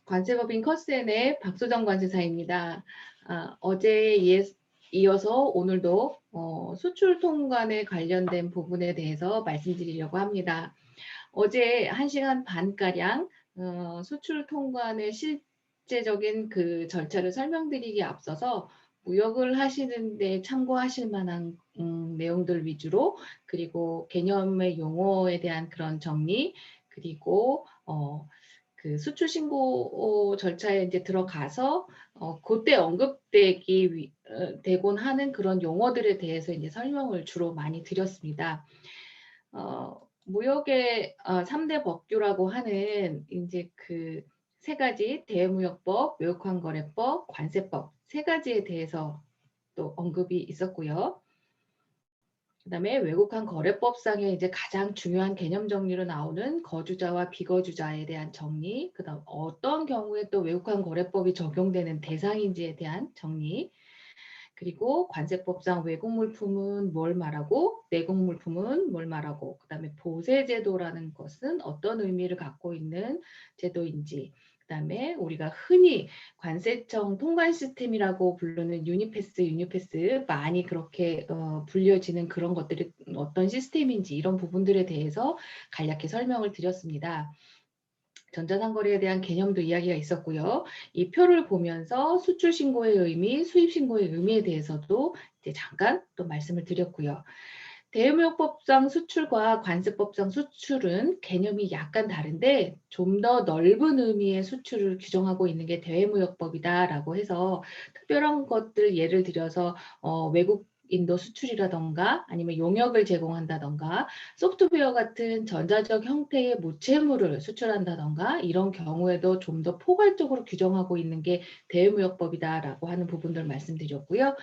관세법인 커스앤의 박소정 관세사입니다. 어제에 이어서 오늘도 수출 통관에 관련된 부분에 대해서 말씀드리려고 합니다. 어제 1시간 반가량 수출 통관의 실제적인 그 절차를 설명드리기에 앞서서 무역을 하시는데 참고하실 만한 내용들 위주로, 그리고 개념의 용어에 대한 그런 정리, 그리고 그 수출 신고 절차에 이제 들어가서 그때 되곤 하는 그런 용어들에 대해서 이제 설명을 주로 많이 드렸습니다. 무역의 3대 법규라고 하는 이제 그 3가지 대무역법, 외국환거래법, 관세법 3가지에 대해서 또 언급이 있었고요. 그다음에 외국환거래법상에 이제 가장 중요한 개념 정리로 나오는 거주자와 비거주자에 대한 정리, 그다음 어떤 경우에 또 외국환거래법이 적용되는 대상인지에 대한 정리, 그리고 관세법상 외국 물품은 뭘 말하고 내국 물품은 뭘 말하고, 그다음에 보세제도라는 것은 어떤 의미를 갖고 있는 제도인지, 그다음에 우리가 흔히 관세청 통관 시스템이라고 부르는 유니패스 많이 그렇게 불려지는 그런 것들이 어떤 시스템인지, 이런 부분들에 대해서 간략히 설명을 드렸습니다. 전자상거래에 대한 개념도 이야기가 있었고요. 이 표를 보면서 수출 신고의 의미, 수입 신고의 의미에 대해서도 이제 잠깐 또 말씀을 드렸고요. 대무역법상 수출과 관세법상 수출은 개념이 약간 다른데 좀 더 넓은 의미의 수출을 규정하고 있는 게 대무역법이다라고 해서 특별한 것들 예를 들어서 외국 인도 수출이라던가 아니면 용역을 제공한다던가 소프트웨어 같은 전자적 형태의 무채물을 수출한다던가 이런 경우에도 좀 더 포괄적으로 규정하고 있는 게 대무역법이다라고 하는 부분들 말씀드렸고요.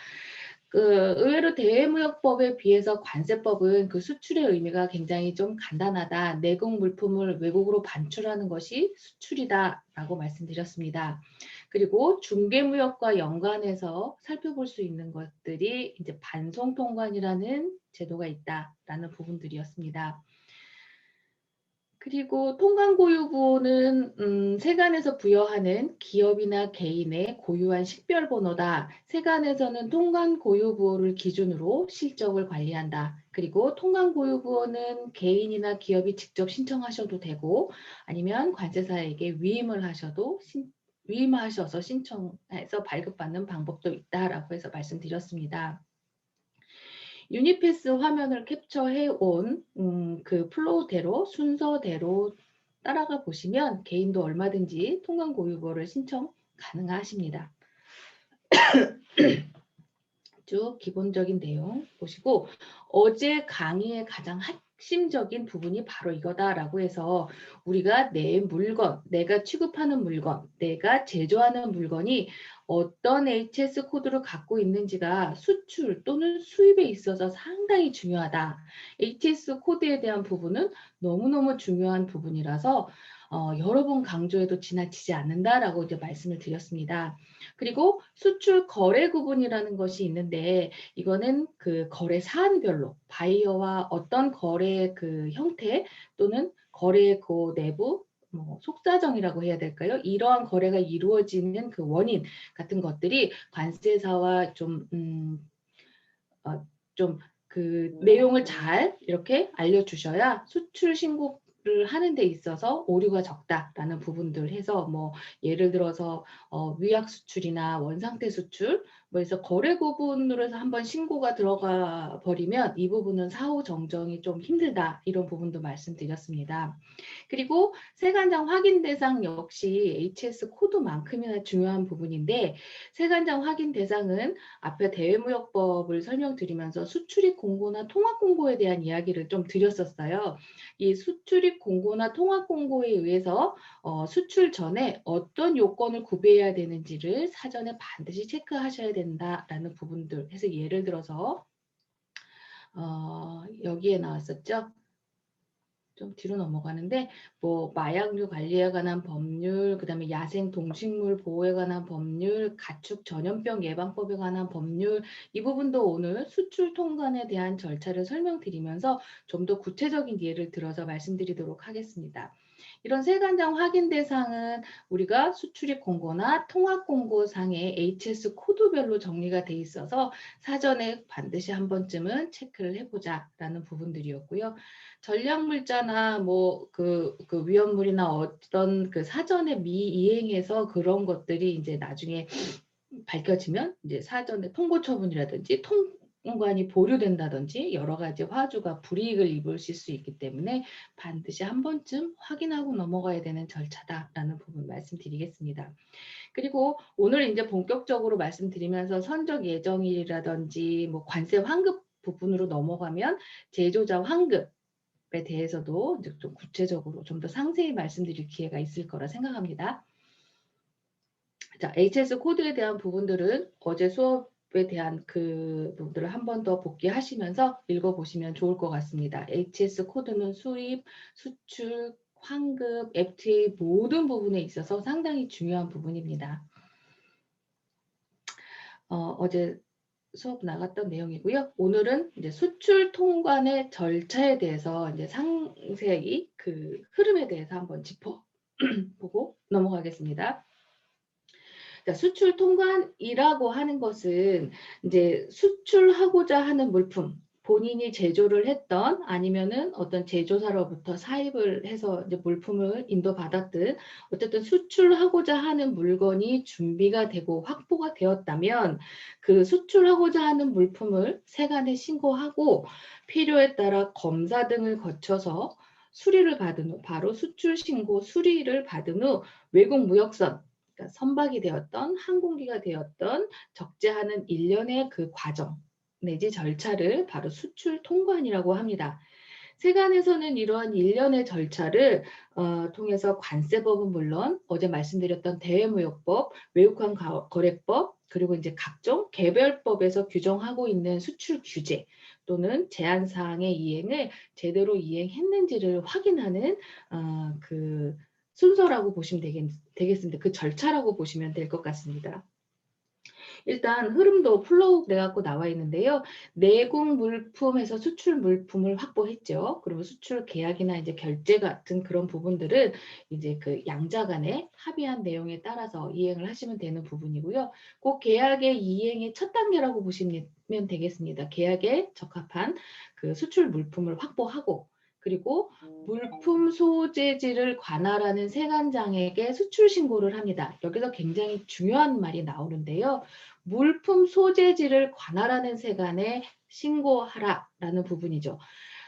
의외로 대무역법에 비해서 관세법은 그 수출의 의미가 굉장히 좀 간단하다. 내국 물품을 외국으로 반출하는 것이 수출이다라고 말씀드렸습니다. 그리고 중개무역과 연관해서 살펴볼 수 있는 것들이 이제 반송통관이라는 제도가 있다라는 부분들이었습니다. 그리고 통관고유부는 세관에서 부여하는 기업이나 개인의 고유한 식별번호다. 세관에서는 통관고유부를 기준으로 실적을 관리한다. 그리고 통관고유부는 개인이나 기업이 직접 신청하셔도 되고 아니면 관세사에게 위임하셔서 신청해서 발급받는 방법도 있다라고 해서 말씀드렸습니다. 유니패스 화면을 캡처해 온 그 플로우대로 순서대로 따라가 보시면 개인도 얼마든지 통관고유부를 신청 가능하십니다. 쭉 기본적인 내용 보시고 어제 강의의 가장 핵심적인 부분이 바로 이거다라고 해서 우리가 내 물건, 내가 취급하는 물건, 내가 제조하는 물건이 어떤 HS 코드를 갖고 있는지가 수출 또는 수입에 있어서 상당히 중요하다. HS 코드에 대한 부분은 너무너무 중요한 부분이라서 여러 번 강조해도 지나치지 않는다라고 이제 말씀을 드렸습니다. 그리고 수출 거래 구분이라는 것이 있는데 이거는 그 거래 사안별로 바이어와 어떤 거래 그 형태 또는 거래의 그 내부 속사정이라고 해야 될까요? 이러한 거래가 이루어지는 그 원인 같은 것들이 관세사와 좀 그 내용을 잘 이렇게 알려주셔야 수출 신고를 하는 데 있어서 오류가 적다라는 부분들 해서 예를 들어서 위약 수출이나 원상태 수출 해서 거래 구분으로 해서 한번 신고가 들어가 버리면 이 부분은 사후 정정이 좀 힘들다, 이런 부분도 말씀드렸습니다. 그리고 세관장 확인 대상 역시 HS 코드만큼이나 중요한 부분인데 세관장 확인 대상은 앞에 대외무역법을 설명드리면서 수출입 공고나 통합 공고에 대한 이야기를 좀 드렸었어요. 이 수출입 공고나 통합 공고에 의해서 수출 전에 어떤 요건을 구비해야 되는지를 사전에 반드시 체크하셔야 된다라는 부분들 해서 예를 들어서 여기에 나왔었죠. 좀 뒤로 넘어가는데 뭐 마약류 관리에 관한 법률, 그다음에 야생 동식물 보호에 관한 법률, 가축 전염병 예방법에 관한 법률 이 부분도 오늘 수출 통관에 대한 절차를 설명드리면서 좀 더 구체적인 예를 들어서 말씀드리도록 하겠습니다. 이런 세관장 확인 대상은 우리가 수출입 공고나 통합 공고상에 HS 코드별로 정리가 돼 있어서 사전에 반드시 한 번쯤은 체크를 해보자라는 부분들이었고요. 전략물자나 뭐 그 위험물이나 어떤 그 사전에 미이행해서 그런 것들이 이제 나중에 밝혀지면 이제 사전에 통고 처분이라든지 통관이 보류된다든지 여러 가지 화주가 불이익을 입으실 수 있기 때문에 반드시 한 번쯤 확인하고 넘어가야 되는 절차다라는 부분 말씀드리겠습니다. 그리고 오늘 이제 본격적으로 말씀드리면서 선적 예정일이라든지 뭐 관세 환급 부분으로 넘어가면 제조자 환급에 대해서도 이제 좀 구체적으로 좀 더 상세히 말씀드릴 기회가 있을 거라 생각합니다. 자, HS 코드에 대한 부분들은 어제 수업에 대한 그 부분들을 한 번 더 복귀하시면서 읽어보시면 좋을 것 같습니다. HS 코드는 수입, 수출, 환급, FTA 모든 부분에 있어서 상당히 중요한 부분입니다. 어제 수업 나갔던 내용이고요. 오늘은 이제 수출 통관의 절차에 대해서 이제 상세히 그 흐름에 대해서 한번 짚어보고 넘어가겠습니다. 자, 수출 통관이라고 하는 것은 이제 수출하고자 하는 물품, 본인이 제조를 했던 아니면은 어떤 제조사로부터 사입을 해서 이제 물품을 인도받았든 어쨌든 수출하고자 하는 물건이 준비가 되고 확보가 되었다면 그 수출하고자 하는 물품을 세관에 신고하고 필요에 따라 검사 등을 거쳐서 수리를 받은 후 바로 수출 신고 수리를 받은 후 외국 무역선 그러니까 선박이 되었던 항공기가 되었던 적재하는 일련의 그 과정 내지 절차를 바로 수출 통관이라고 합니다. 세관에서는 이러한 일련의 절차를 통해서 관세법은 물론 어제 말씀드렸던 대외무역법, 외국환 거래법 그리고 이제 각종 개별법에서 규정하고 있는 수출 규제 또는 제한사항의 이행을 제대로 이행했는지를 확인하는 그 순서라고 보시면 되겠습니다. 그 절차라고 보시면 될 것 같습니다. 일단 흐름도 플로우 돼갖고 나와 있는데요. 내국 물품에서 수출 물품을 확보했죠. 그리고 수출 계약이나 이제 결제 같은 그런 부분들은 이제 그 양자 간에 합의한 내용에 따라서 이행을 하시면 되는 부분이고요. 그 계약의 이행의 첫 단계라고 보시면 되겠습니다. 계약에 적합한 그 수출 물품을 확보하고 그리고 물품 소재지를 관할하는 세관장에게 수출 신고를 합니다. 여기서 굉장히 중요한 말이 나오는데요. 물품 소재지를 관할하는 세관에 신고하라라는 부분이죠.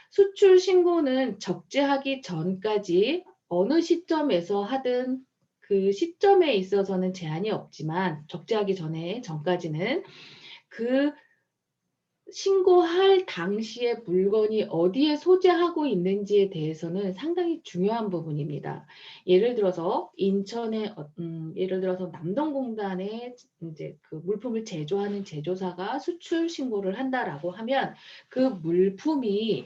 수출 신고는 적재하기 전까지 어느 시점에서 하든 그 시점에 있어서는 제한이 없지만 적재하기 전까지는 그 신고할 당시에 물건이 어디에 소재하고 있는지에 대해서는 상당히 중요한 부분입니다. 예를 들어서 인천에 예를 들어서 남동공단에 이제 그 물품을 제조하는 제조사가 수출 신고를 한다라고 하면 그 물품이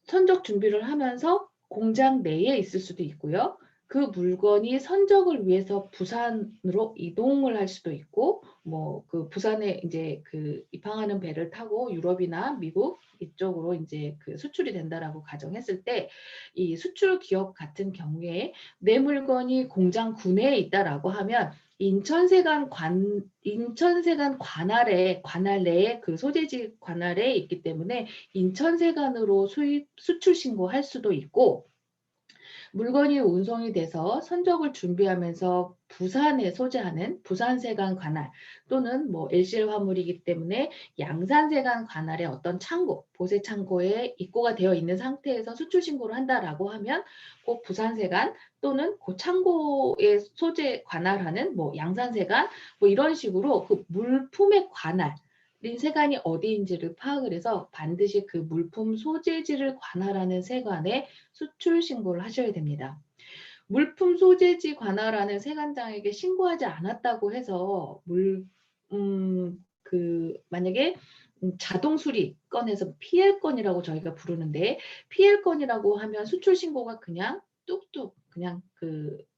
선적 준비를 하면서 공장 내에 있을 수도 있고요. 그 물건이 선적을 위해서 부산으로 이동을 할 수도 있고, 뭐 그 부산에 이제 그 입항하는 배를 타고 유럽이나 미국 이쪽으로 이제 그 수출이 된다라고 가정했을 때, 이 수출 기업 같은 경우에 내 물건이 공장 구내에 있다라고 하면 인천세관 관할 내에 그 소재지 관할에 있기 때문에 인천세관으로 수출 신고할 수도 있고 물건이 운송이 돼서 선적을 준비하면서 부산에 소재하는 부산세관 관할 또는 뭐 LCL 화물이기 때문에 양산세관 관할의 어떤 창고, 보세 창고에 입고가 되어 있는 상태에서 수출 신고를 한다라고 하면 꼭 부산세관 또는 그 창고에 소재 관할하는 뭐 양산세관 뭐 이런 식으로 그 물품의 관할 세관이 어디인지를 파악을 해서 반드시 그 물품 소재지를 관할하는 세관에 수출 신고를 하셔야 됩니다. 물품 소재지 관할하는 세관장에게 신고하지 않았다고 해서 만약에 자동 수리 건에서 PL 건이라고 저희가 부르는데, PL 건이라고 하면 수출 신고가 그냥 뚝뚝 그냥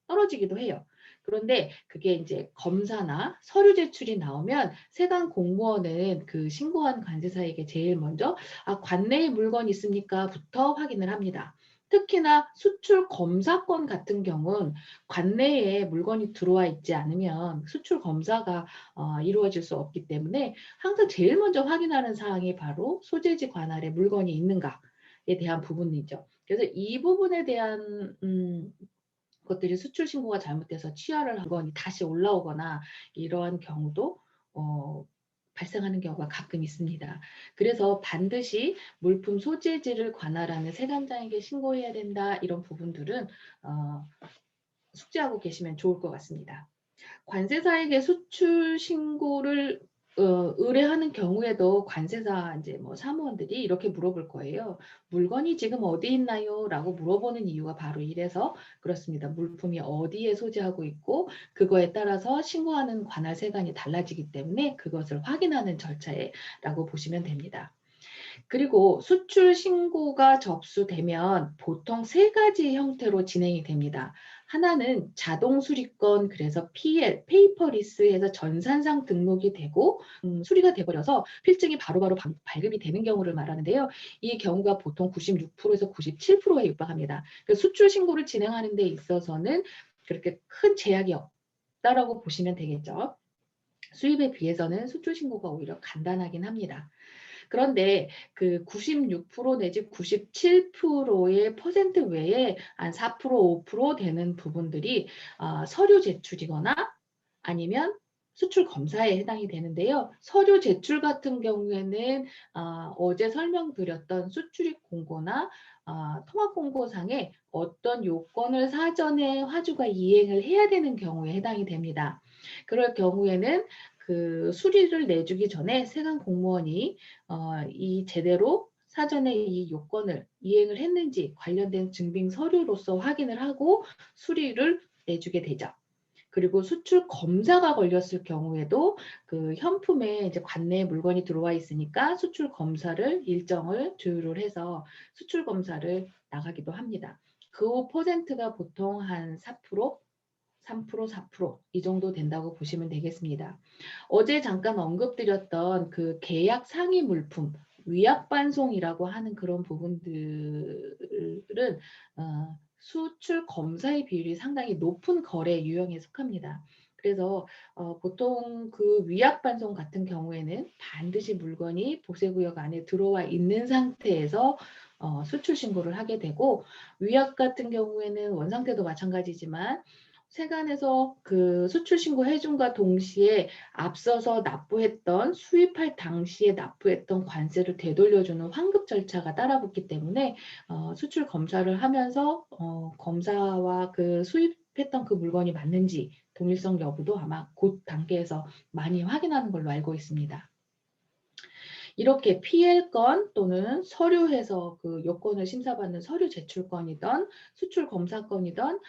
떨어지기도 해요. 그런데 그게 이제 검사나 서류 제출이 나오면 세관 공무원은 그 신고한 관세사에게 제일 먼저 관내에 물건이 있습니까?부터 확인을 합니다. 특히나 수출 검사건 같은 경우는 관내에 물건이 들어와 있지 않으면 수출 검사가 이루어질 수 없기 때문에 항상 제일 먼저 확인하는 사항이 바로 소재지 관할에 물건이 있는가에 대한 부분이죠. 그래서 이 부분에 대한 것들이 수출 신고가 잘못돼서 취하를 한 물건이 다시 올라오거나 이러한 경우도 발생하는 경우가 가끔 있습니다. 그래서 반드시 물품 소재지를 관할하는 세관장에게 신고해야 된다. 이런 부분들은 숙지하고 계시면 좋을 것 같습니다. 관세사에게 수출 신고를 의뢰하는 경우에도 관세사 이제 뭐 사무원들이 이렇게 물어볼 거예요. 물건이 지금 어디 있나요? 라고 물어보는 이유가 바로 이래서 그렇습니다. 물품이 어디에 소지하고 있고 그거에 따라서 신고하는 관할 세관이 달라지기 때문에 그것을 확인하는 절차라고 보시면 됩니다. 그리고 수출 신고가 접수되면 보통 세 가지 형태로 진행이 됩니다. 하나는 자동 수리건, 그래서 PL, 페이퍼리스에서 전산상 등록이 되고 수리가 돼버려서 필증이 바로바로 발급이 되는 경우를 말하는데요. 이 경우가 보통 96%에서 97%에 육박합니다. 수출 신고를 진행하는 데 있어서는 그렇게 큰 제약이 없다라고 보시면 되겠죠. 수입에 비해서는 수출 신고가 오히려 간단하긴 합니다. 그런데 그 96% 내지 97%의 퍼센트 외에 한 4%, 5% 되는 부분들이 서류 제출이거나 아니면 수출 검사에 해당이 되는데요. 서류 제출 같은 경우에는 어제 설명드렸던 수출입 공고나 통합 공고상에 어떤 요건을 사전에 화주가 이행을 해야 되는 경우에 해당이 됩니다. 그럴 경우에는 그 수리를 내주기 전에 세관 공무원이 이 제대로 사전에 이 요건을 이행을 했는지 관련된 증빙 서류로서 확인을 하고 수리를 내주게 되죠. 그리고 수출 검사가 걸렸을 경우에도 그 현품에 이제 관내에 물건이 들어와 있으니까 수출 검사를 일정을 조율을 해서 수출 검사를 나가기도 합니다. 그 퍼센트가 보통 한 4%, 3%, 4%이 정도 된다고 보시면 되겠습니다. 어제 잠깐 언급드렸던 그 계약 상위 물품, 위약반송이라고 하는 그런 부분들은 수출 검사의 비율이 상당히 높은 거래 유형에 속합니다. 그래서 보통 그 위약반송 같은 경우에는 반드시 물건이 보세구역 안에 들어와 있는 상태에서 수출 신고를 하게 되고, 위약 같은 경우에는 원상태도 마찬가지지만 세관에서 그 수출 신고 해줌과 동시에 앞서서 납부했던 수입할 당시에 납부했던 관세를 되돌려주는 환급 절차가 따라붙기 때문에 수출 검사를 하면서 검사와 그 수입했던 그 물건이 맞는지 동일성 여부도 아마 곧 단계에서 많이 확인하는 걸로 알고 있습니다. 이렇게 PL건 또는 서류에서 그 요건을 심사받는 서류 제출건이던 수출 검사건이던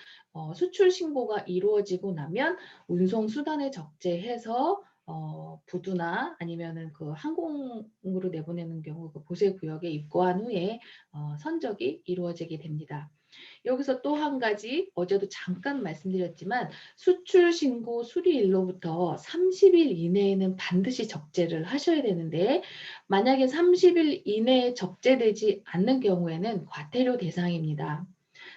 수출 신고가 이루어지고 나면 운송 수단에 적재해서 부두나 아니면은 그 항공으로 내보내는 경우 그 보세 구역에 입고한 후에 선적이 이루어지게 됩니다. 여기서 또 한 가지 어제도 잠깐 말씀드렸지만 수출 신고 수리일로부터 30일 이내에는 반드시 적재를 하셔야 되는데, 만약에 30일 이내에 적재되지 않는 경우에는 과태료 대상입니다.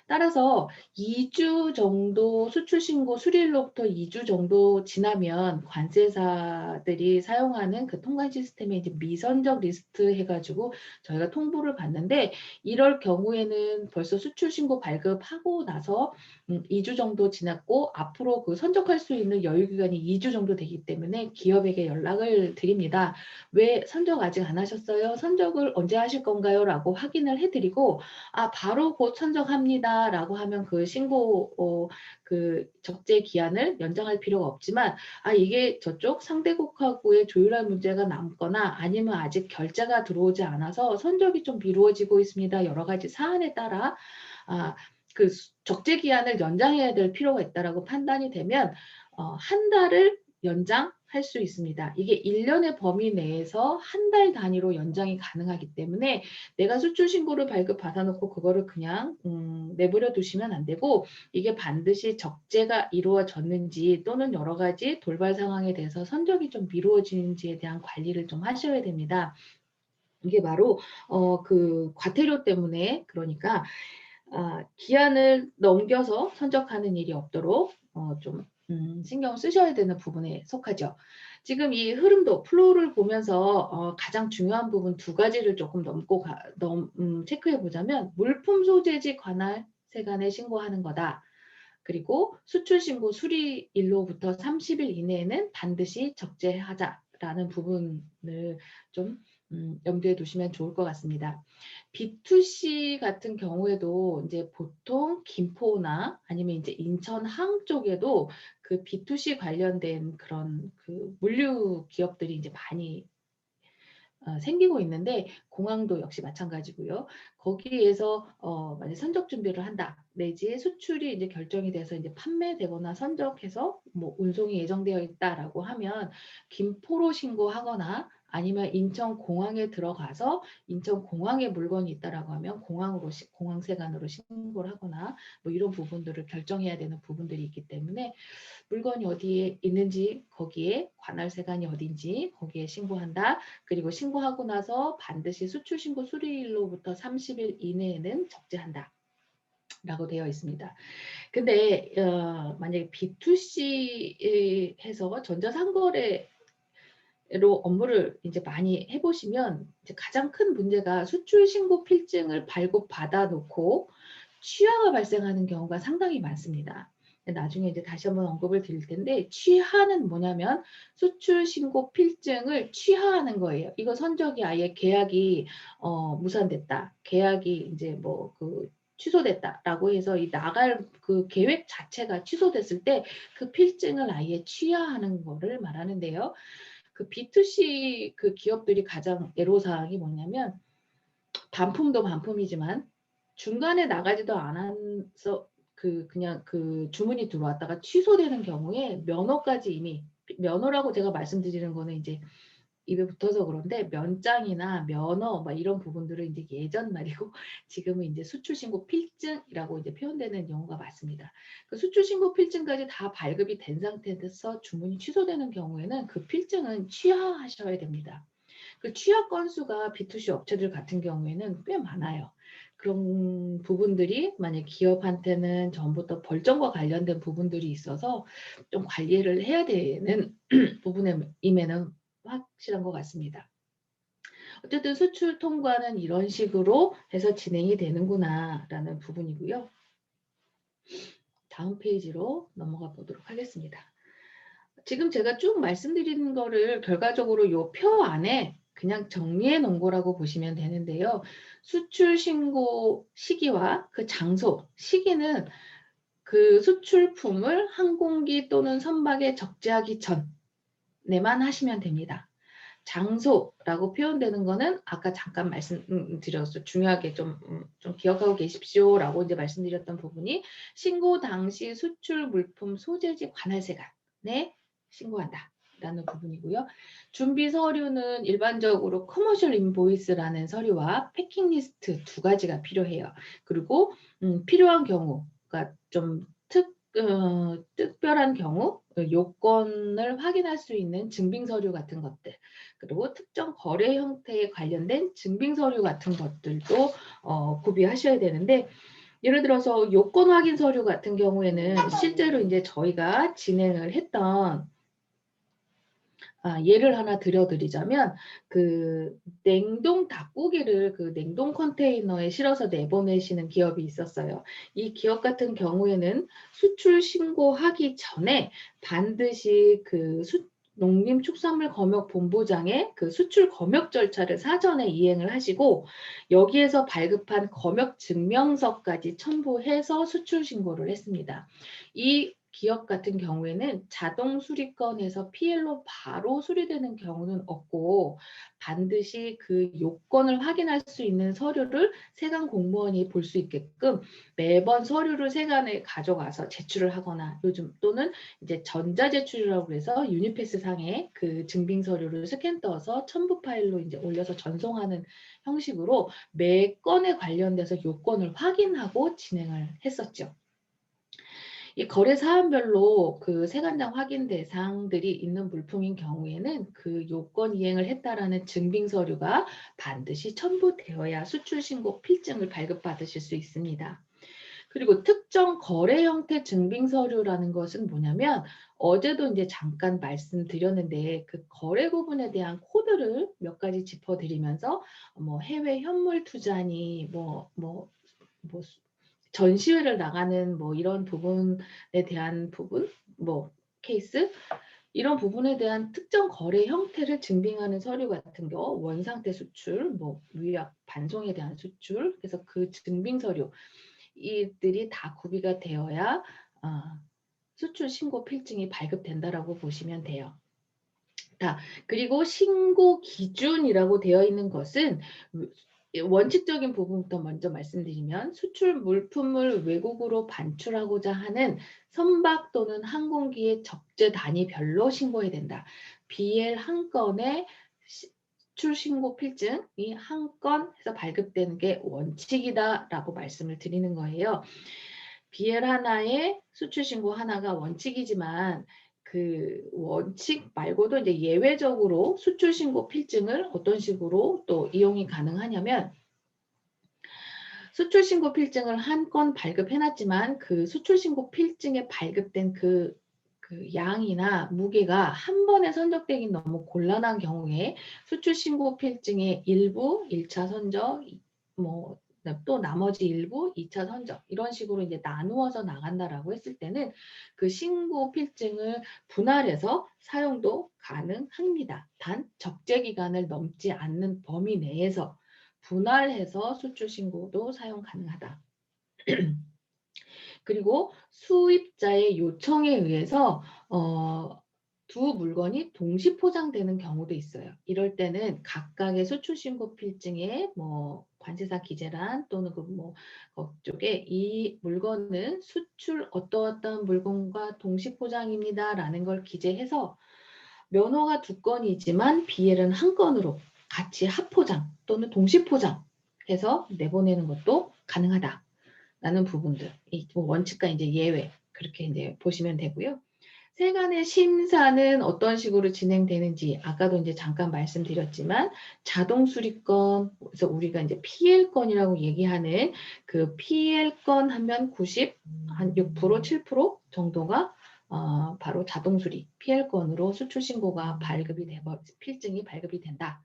따라서 2주 정도 수출 신고 수리일로부터 2주 정도 지나면 관세사들이 사용하는 그 통관 시스템에 이제 미선적 리스트 해가지고 저희가 통보를 받는데, 이럴 경우에는 벌써 수출 신고 발급하고 나서 2주 정도 지났고 앞으로 그 선적할 수 있는 여유 기간이 2주 정도 되기 때문에 기업에게 연락을 드립니다. 왜 선적 아직 안 하셨어요? 선적을 언제 하실 건가요? 라고 확인을 해드리고, 바로 곧 선적합니다 라고 하면 그 신고 그 적재 기한을 연장할 필요가 없지만, 이게 저쪽 상대국하고의 조율할 문제가 남거나 아니면 아직 결제가 들어오지 않아서 선적이 좀 미루어지고 있습니다, 여러 가지 사안에 따라 그 적재 기한을 연장해야 될 필요가 있다라고 판단이 되면 한 달을 연장할 수 있습니다. 이게 1년의 범위 내에서 한 달 단위로 연장이 가능하기 때문에 내가 수출 신고를 발급 받아놓고 그거를 그냥 내버려 두시면 안 되고, 이게 반드시 적재가 이루어졌는지 또는 여러 가지 돌발 상황에 대해서 선적이 좀 미루어지는지에 대한 관리를 좀 하셔야 됩니다. 이게 바로 그 과태료 때문에, 그러니까 기한을 넘겨서 선적하는 일이 없도록 좀 신경 쓰셔야 되는 부분에 속하죠. 지금 이 흐름도 플로우를 보면서 가장 중요한 부분 두 가지를 조금 체크해 보자면, 물품 소재지 관할 세관에 신고하는 거다. 그리고 수출 신고 수리일로부터 30일 이내에는 반드시 적재하자라는 부분을 좀 염두에 두시면 좋을 것 같습니다. B2C 같은 경우에도 이제 보통 김포나 아니면 이제 인천항 쪽에도 그 B2C 관련된 그런 그 물류 기업들이 이제 많이 생기고 있는데, 공항도 역시 마찬가지고요. 거기에서 만약 선적 준비를 한다, 내지 수출이 이제 결정이 돼서 이제 판매되거나 선적해서 뭐 운송이 예정되어 있다라고 하면 김포로 신고하거나, 아니면 인천 공항에 들어가서 인천 공항에 물건이 있다라고 하면 공항세관으로 신고를 하거나, 뭐 이런 부분들을 결정해야 되는 부분들이 있기 때문에, 물건이 어디에 있는지, 거기에 관할세관이 어딘지 거기에 신고한다. 그리고 신고하고 나서 반드시 수출신고 수리일로부터 30일 이내에는 적재한다 라고 되어 있습니다. 근데 만약에 B2C 해서 전자상거래로 업무를 이제 많이 해보시면, 이제 가장 큰 문제가 수출신고 필증을 발급받아 놓고 취하가 발생하는 경우가 상당히 많습니다. 나중에 이제 다시 한번 언급을 드릴 텐데, 취하는 뭐냐면 수출 신고 필증을 취하하는 거예요. 이거 선적이 아예 계약이 무산됐다, 계약이 이제 뭐 그 취소됐다라고 해서 이 나갈 그 계획 자체가 취소됐을 때 그 필증을 아예 취하하는 거를 말하는데요. 그 B2C 그 기업들이 가장 애로사항이 뭐냐면, 반품도 반품이지만 중간에 나가지도 않아서 그냥 그 주문이 들어왔다가 취소되는 경우에 면허까지 이미, 면허라고 제가 말씀드리는 거는 이제 입에 붙어서 그런데, 면장이나 면허 막 이런 부분들은 이제 예전 말이고, 지금은 이제 수출신고 필증이라고 이제 표현되는 경우가 많습니다. 그 수출신고 필증까지 다 발급이 된 상태에서 주문이 취소되는 경우에는 그 필증은 취하하셔야 됩니다. 그 취하 건수가 B2C 업체들 같은 경우에는 꽤 많아요. 그런 부분들이 만약 기업한테는 전부터 벌점과 관련된 부분들이 있어서 좀 관리를 해야 되는 부분임에는 확실한 것 같습니다. 어쨌든 수출 통과는 이런 식으로 해서 진행이 되는구나 라는 부분이고요. 다음 페이지로 넘어가 보도록 하겠습니다. 지금 제가 쭉 말씀드리는 거를 결과적으로 이 표 안에 그냥 정리해 놓은 거라고 보시면 되는데요. 수출 신고 시기와 그 장소, 시기는 그 수출품을 항공기 또는 선박에 적재하기 전에만 하시면 됩니다. 장소라고 표현되는 거는 아까 잠깐 말씀드렸어요. 중요하게 좀 기억하고 계십시오라고 이제 말씀드렸던 부분이, 신고 당시 수출 물품 소재지 관할세관에 신고한다 라는 부분이고요. 준비 서류는 일반적으로 커머셜 인보이스라는 서류와 패킹 리스트 두 가지가 필요해요. 그리고 필요한 경우, 그러니까 좀 특별한 경우 요건을 확인할 수 있는 증빙 서류 같은 것들, 그리고 특정 거래 형태에 관련된 증빙 서류 같은 것들도 구비하셔야 되는데, 예를 들어서 요건 확인 서류 같은 경우에는 실제로 이제 저희가 진행을 했던 예를 하나 들어드리자면, 그 냉동 닭고기를 그 냉동 컨테이너에 실어서 내보내시는 기업이 있었어요. 이 기업 같은 경우에는 수출 신고하기 전에 반드시 그 농림축산물검역본부장의 그 수출 검역 절차를 사전에 이행을 하시고, 여기에서 발급한 검역 증명서까지 첨부해서 수출 신고를 했습니다. 이 기업 같은 경우에는 자동 수리건에서 PL로 바로 수리되는 경우는 없고 반드시 그 요건을 확인할 수 있는 서류를 세관 공무원이 볼 수 있게끔 매번 서류를 세관에 가져가서 제출을 하거나 요즘 또는 이제 전자제출이라고 해서 유니패스 상에 그 증빙 서류를 스캔 떠서 첨부 파일로 이제 올려서 전송하는 형식으로 매 건에 관련돼서 요건을 확인하고 진행을 했었죠. 이 거래 사안별로 그 세관장 확인 대상들이 있는 물품인 경우에는 그 요건 이행을 했다라는 증빙 서류가 반드시 첨부되어야 수출 신고 필증을 발급받으실 수 있습니다. 그리고 특정 거래 형태 증빙 서류라는 것은 뭐냐면 어제도 이제 잠깐 말씀드렸는데 그 거래 구분에 대한 코드를 몇 가지 짚어드리면서 뭐 해외 현물 투자니 뭐 전시회를 나가는 뭐 이런 부분에 대한 부분, 뭐 케이스 이런 부분에 대한 특정 거래 형태를 증빙하는 서류 같은 경우 원상태 수출, 뭐 위약 반송에 대한 수출, 그래서 그 증빙 서류 이들이 다 구비가 되어야 수출 신고 필증이 발급된다라고 보시면 돼요. 그리고 신고 기준이라고 되어 있는 것은 원칙적인 부분부터 먼저 말씀드리면 수출 물품을 외국으로 반출하고자 하는 선박 또는 항공기의 적재 단위별로 신고해야 된다. BL 한 건의 수출 신고 필증이 한 건 해서 발급되는 게 원칙이다라고 말씀을 드리는 거예요. BL 하나에 수출 신고 하나가 원칙이지만 그 원칙 말고도 이제 예외적으로 수출 신고 필증을 어떤 식으로 또 이용이 가능하냐면 수출 신고 필증을 한 건 발급해놨지만 그 수출 신고 필증에 발급된 그 양이나 무게가 한 번에 선적되기 너무 곤란한 경우에 수출 신고 필증의 일부 1차 선적 뭐 또 나머지 일부 2차 선적 이런 식으로 이제 나누어서 나간다라고 했을 때는 그 신고 필증을 분할해서 사용도 가능합니다. 단 적재 기간을 넘지 않는 범위 내에서 분할해서 수출 신고도 사용 가능하다. 그리고 수입자의 요청에 의해서 두 물건이 동시 포장되는 경우도 있어요. 이럴 때는 각각의 수출 신고 필증에 뭐 관세사 기재란 또는 그 뭐 그쪽에 이 물건은 수출 어떠어떤 물건과 동시 포장입니다라는 걸 기재해서 면허가 두 건이지만 BL은 한 건으로 같이 합포장 또는 동시 포장해서 내보내는 것도 가능하다. 라는 부분들, 이 원칙과 이제 예외 그렇게 이제 보시면 되고요. 세관의 심사는 어떤 식으로 진행되는지 아까도 이제 잠깐 말씀드렸지만 자동 수리건 그래서 우리가 이제 PL건이라고 얘기하는 그 PL건 하면 90, 한 6%, 7% 정도가 바로 자동 수리 PL건으로 수출 신고가 발급이 되고 필증이 발급이 된다.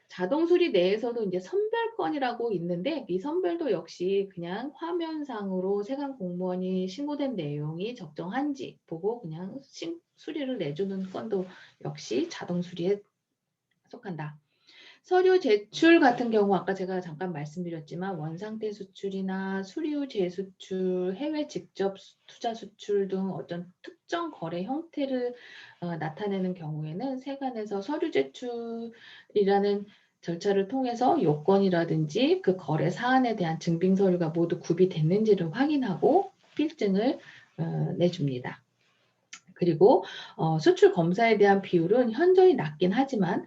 자동 수리 내에서도 이제 선별건이라고 있는데 이 선별도 역시 그냥 화면상으로 세관 공무원이 신고된 내용이 적정한지 보고 그냥 수리를 내주는 건도 역시 자동 수리에 속한다. 서류 제출 같은 경우 아까 제가 잠깐 말씀드렸지만 원상태 수출이나 수리 후 재수출, 해외 직접 투자 수출 등 어떤 특정 거래 형태를 나타내는 경우에는 세관에서 서류 제출이라는 절차를 통해서 요건이라든지 그 거래 사안에 대한 증빙 서류가 모두 구비됐는지를 확인하고 필증을 내줍니다. 그리고 수출 검사에 대한 비율은 현저히 낮긴 하지만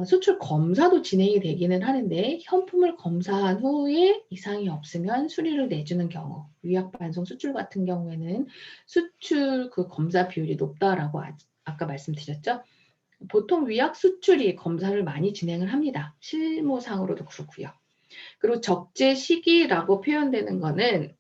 수출 검사도 진행이 되기는 하는데 현품을 검사한 후에 이상이 없으면 수리를 내주는 경우 위약 반송 수출 같은 경우에는 수출 그 검사 비율이 높다라고 아까 말씀드렸죠. 보통 위약 수출이 검사를 많이 진행을 합니다. 실무상으로도 그렇고요. 그리고 적재 시기라고 표현되는 거는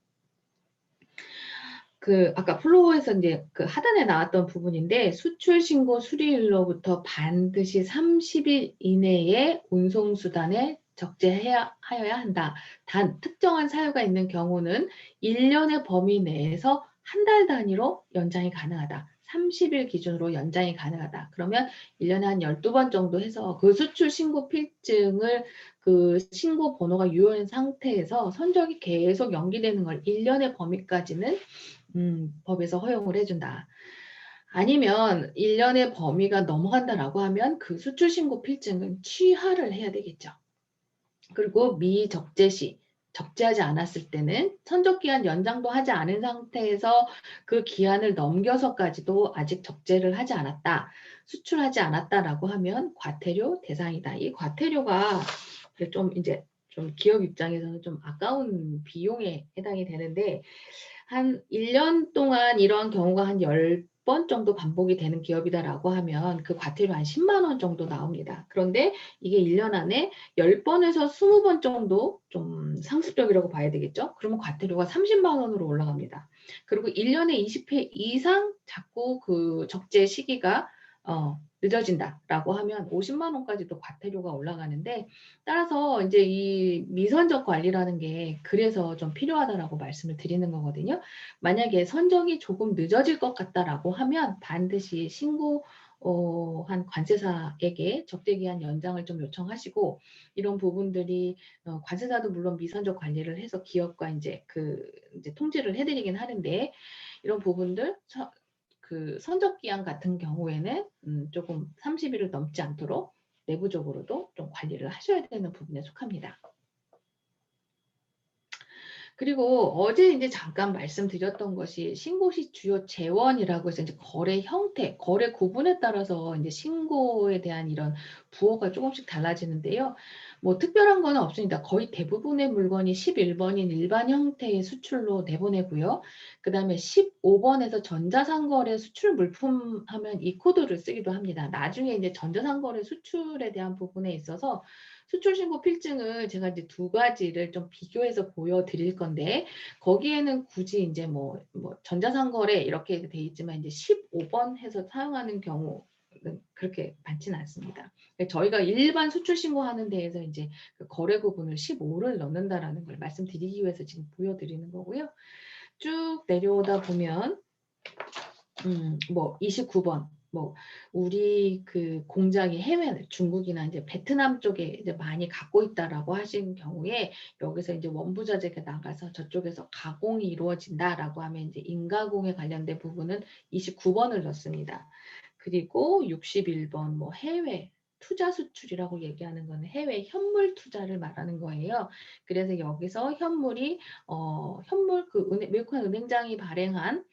그 아까 플로어에서 이제 그 하단에 나왔던 부분인데 수출 신고 수리일로부터 반드시 30일 이내에 운송수단에 적재하여야 한다. 단 특정한 사유가 있는 경우는 1년의 범위 내에서 한 달 단위로 연장이 가능하다. 30일 기준으로 연장이 가능하다. 그러면 1년에 한 12번 정도 해서 그 수출 신고 필증을 그 신고 번호가 유효한 상태에서 선적이 계속 연기되는 걸 1년의 범위까지는 법에서 허용을 해준다. 아니면 1년의 범위가 넘어간다라고 하면 그 수출신고 필증은 취하를 해야 되겠죠. 그리고 미적재 시, 적재하지 않았을 때는 선적기한 연장도 하지 않은 상태에서 그 기한을 넘겨서까지도 아직 적재를 하지 않았다, 수출하지 않았다라고 하면 과태료 대상이다. 이 과태료가 좀 이제 좀 기업 입장에서는 좀 아까운 비용에 해당이 되는데, 한 1년 동안 이러한 경우가 한 10번 정도 반복이 되는 기업이다라고 하면 그 과태료 한 10만 원 정도 나옵니다. 그런데 이게 1년 안에 10번에서 20번 정도 좀 상습적이라고 봐야 되겠죠? 그러면 과태료가 30만 원으로 올라갑니다. 그리고 1년에 20회 이상 자꾸 그 적재 시기가 늦어진다라고 하면 50만 원까지도 과태료가 올라가는데, 따라서 이제 이 미선적 관리라는 게 그래서 좀 필요하다라고 말씀을 드리는 거거든요. 만약에 선적이 조금 늦어질 것 같다라고 하면 반드시 한 관세사에게 적재기한 연장을 좀 요청하시고, 이런 부분들이 관세사도 물론 미선적 관리를 해서 기업과 이제 이제 통지를 해드리긴 하는데, 이런 부분들 그 선적기한 같은 경우에는 조금 30일을 넘지 않도록 내부적으로도 좀 관리를 하셔야 되는 부분에 속합니다. 그리고 어제 이제 잠깐 말씀드렸던 것이 신고시 주요 재원이라고 해서 이제 거래 형태, 거래 구분에 따라서 이제 신고에 대한 이런 부호가 조금씩 달라지는데요. 뭐 특별한 거는 없습니다. 거의 대부분의 물건이 11번인 일반 형태의 수출로 내보내고요. 그 다음에 15번에서 전자상거래 수출 물품 하면 이 코드를 쓰기도 합니다. 나중에 이제 전자상거래 수출에 대한 부분에 있어서 수출신고 필증을 제가 이제 두 가지를 좀 비교해서 보여드릴 건데, 거기에는 굳이 이제 뭐 전자상거래 이렇게 돼 있지만 이제 15번 해서 사용하는 경우는 그렇게 많지는 않습니다. 저희가 일반 수출신고하는 데에서 이제 그 거래 구분을 15를 넣는다라는 걸 말씀드리기 위해서 지금 보여드리는 거고요. 쭉 내려오다 보면 뭐 29번, 뭐 우리 그 공장이 해외 중국이나 이제 베트남 쪽에 이제 많이 갖고 있다라고 하신 경우에, 여기서 이제 원부자재가 나가서 저쪽에서 가공이 이루어진다라고 하면 이제 인가공에 관련된 부분은 29번을 넣습니다. 그리고 61번 뭐 해외 투자 수출이라고 얘기하는 거는 해외 현물 투자를 말하는 거예요. 그래서 여기서 현물이 현물 그 외국한 은행장이 발행한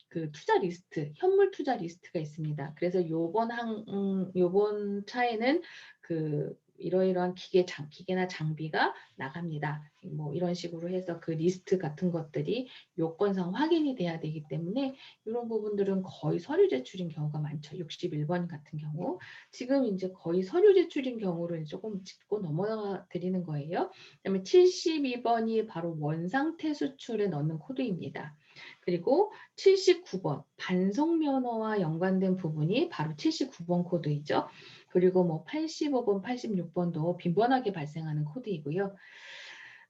그 투자 리스트, 현물 투자 리스트가 있습니다. 그래서 요번 차에는 그 이러이러한 기계나 장비가 나갑니다. 뭐 이런 식으로 해서 그 리스트 같은 것들이 요건상 확인이 돼야 되기 때문에 이런 부분들은 거의 서류 제출인 경우가 많죠. 61번 같은 경우. 지금 이제 거의 서류 제출인 경우를 조금 짚고 넘어가 드리는 거예요. 그다음에 72번이 바로 원상태 수출에 넣는 코드입니다. 그리고 79번 반송면허와 연관된 부분이 바로 79번 코드이죠. 그리고 뭐 85번, 86번도 빈번하게 발생하는 코드이고요.